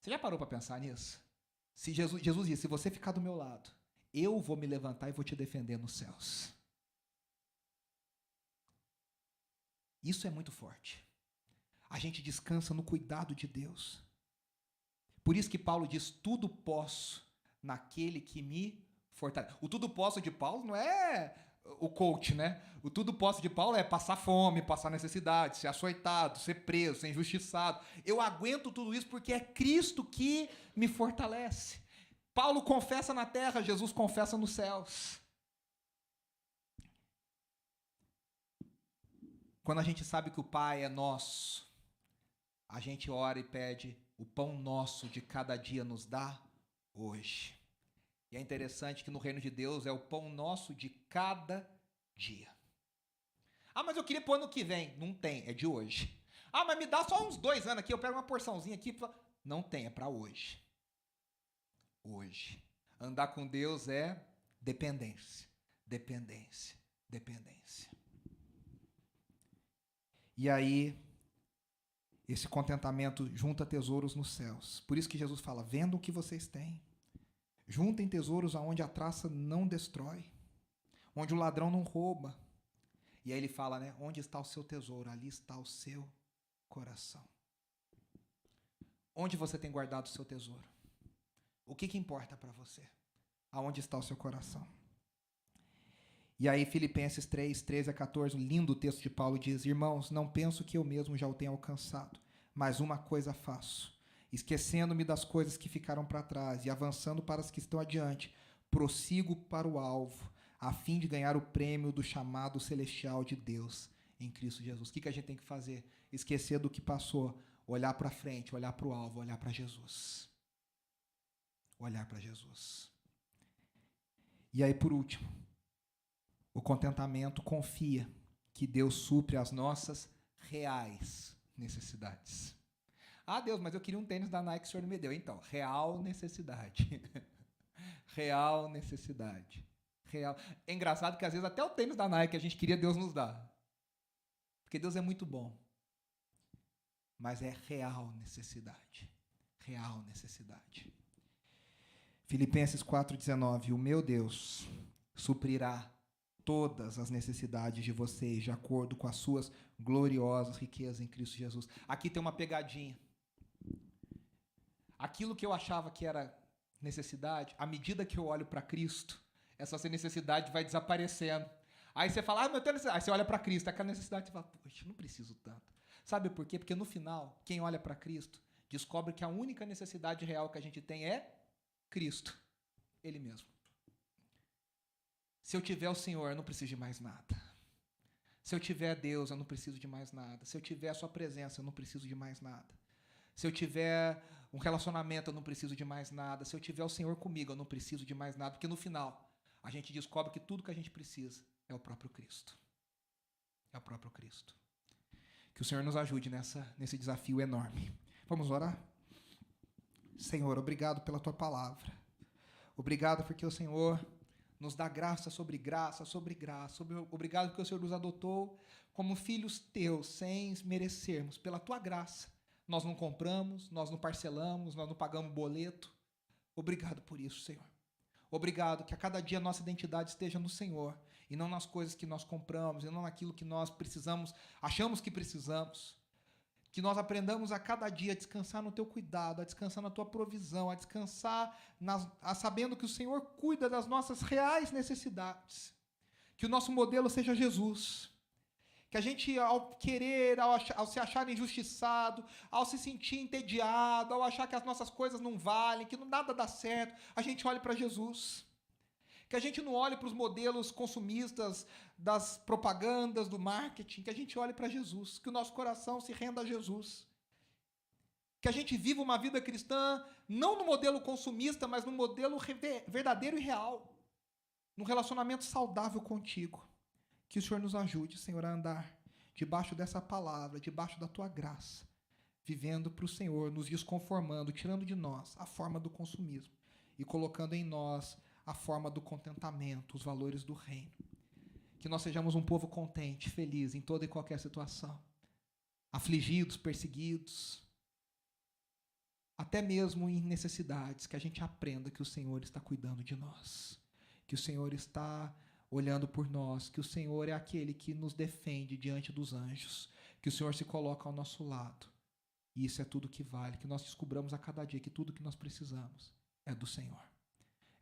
Você já parou para pensar nisso? Se Jesus diz: se você ficar do meu lado, eu vou me levantar e vou te defender nos céus. Isso é muito forte. A gente descansa no cuidado de Deus. Por isso que Paulo diz: tudo posso naquele que me fortalece. O tudo posso de Paulo não é o coach, né? O tudo posso de Paulo é passar fome, passar necessidade, ser açoitado, ser preso, ser injustiçado. Eu aguento tudo isso porque é Cristo que me fortalece. Paulo confessa na terra, Jesus confessa nos céus. Quando a gente sabe que o Pai é nosso, a gente ora e pede: o pão nosso de cada dia nos dá hoje. E é interessante que no reino de Deus é o pão nosso de cada dia. Ah, mas eu queria pôr ano que vem. Não tem, é de hoje. Ah, mas me dá só uns 2 anos aqui, eu pego uma porçãozinha aqui. Não tem, é para hoje. Hoje. Andar com Deus é dependência, dependência, dependência. E aí, esse contentamento junta tesouros nos céus. Por isso que Jesus fala: vendam o que vocês têm. Juntem tesouros aonde a traça não destrói, onde o ladrão não rouba. E aí ele fala, né? Onde está o seu tesouro? Ali está o seu coração. Onde você tem guardado o seu tesouro? O que importa para você? Aonde está o seu coração? E aí Filipenses 3, 13 a 14, um lindo texto de Paulo, diz: irmãos, não penso que eu mesmo já o tenha alcançado, mas uma coisa faço, esquecendo-me das coisas que ficaram para trás e avançando para as que estão adiante, prossigo para o alvo, a fim de ganhar o prêmio do chamado celestial de Deus em Cristo Jesus. O que a gente tem que fazer? Esquecer do que passou, olhar para frente, olhar para o alvo, olhar para Jesus. Olhar para Jesus. E aí, por último, o contentamento confia que Deus supre as nossas reais necessidades. Ah, Deus, mas eu queria um tênis da Nike que o Senhor não me deu. Então, real necessidade. Real necessidade. Real. É engraçado que às vezes até o tênis da Nike que a gente queria, Deus nos dá. Porque Deus é muito bom. Mas é real necessidade. Real necessidade. Filipenses 4,19. O meu Deus suprirá todas as necessidades de vocês de acordo com as suas gloriosas riquezas em Cristo Jesus. Aqui tem uma pegadinha. Aquilo que eu achava que era necessidade, à medida que eu olho para Cristo, essa necessidade vai desaparecendo. Aí você fala, meu Deus, aí você olha para Cristo, aquela necessidade, você fala, poxa, não preciso tanto. Sabe por quê? Porque no final, quem olha para Cristo, descobre que a única necessidade real que a gente tem é Cristo, Ele mesmo. Se eu tiver o Senhor, eu não preciso de mais nada. Se eu tiver Deus, eu não preciso de mais nada. Se eu tiver a sua presença, eu não preciso de mais nada. Se eu tiver um relacionamento, eu não preciso de mais nada. Se eu tiver o Senhor comigo, eu não preciso de mais nada. Porque no final, a gente descobre que tudo que a gente precisa é o próprio Cristo. É o próprio Cristo. Que o Senhor nos ajude nesse desafio enorme. Vamos orar? Senhor, obrigado pela Tua palavra. Obrigado porque o Senhor nos dá graça sobre graça, sobre graça. Obrigado porque o Senhor nos adotou como filhos Teus, sem merecermos, pela Tua graça. Nós não compramos, nós não parcelamos, nós não pagamos boleto. Obrigado por isso, Senhor. Obrigado que a cada dia a nossa identidade esteja no Senhor e não nas coisas que nós compramos, e não naquilo que nós precisamos, achamos que precisamos. Que nós aprendamos a cada dia a descansar no Teu cuidado, a descansar na Tua provisão, a descansar sabendo que o Senhor cuida das nossas reais necessidades. Que o nosso modelo seja Jesus. Que a gente, ao querer, ao se achar injustiçado, ao se sentir entediado, ao achar que as nossas coisas não valem, que nada dá certo, a gente olhe para Jesus. Que a gente não olhe para os modelos consumistas das propagandas, do marketing, que a gente olhe para Jesus, que o nosso coração se renda a Jesus. Que a gente viva uma vida cristã não no modelo consumista, mas no modelo verdadeiro e real, num relacionamento saudável contigo. Que o Senhor nos ajude, Senhor, a andar debaixo dessa palavra, debaixo da Tua graça, vivendo para o Senhor, nos desconformando, tirando de nós a forma do consumismo e colocando em nós a forma do contentamento, os valores do reino. Que nós sejamos um povo contente, feliz em toda e qualquer situação. Afligidos, perseguidos, até mesmo em necessidades, que a gente aprenda que o Senhor está cuidando de nós. Que o Senhor está olhando por nós, que o Senhor é aquele que nos defende diante dos anjos, que o Senhor se coloca ao nosso lado. E isso é tudo que vale, que nós descobramos a cada dia que tudo que nós precisamos é do Senhor.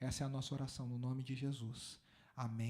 Essa é a nossa oração no nome de Jesus. Amém.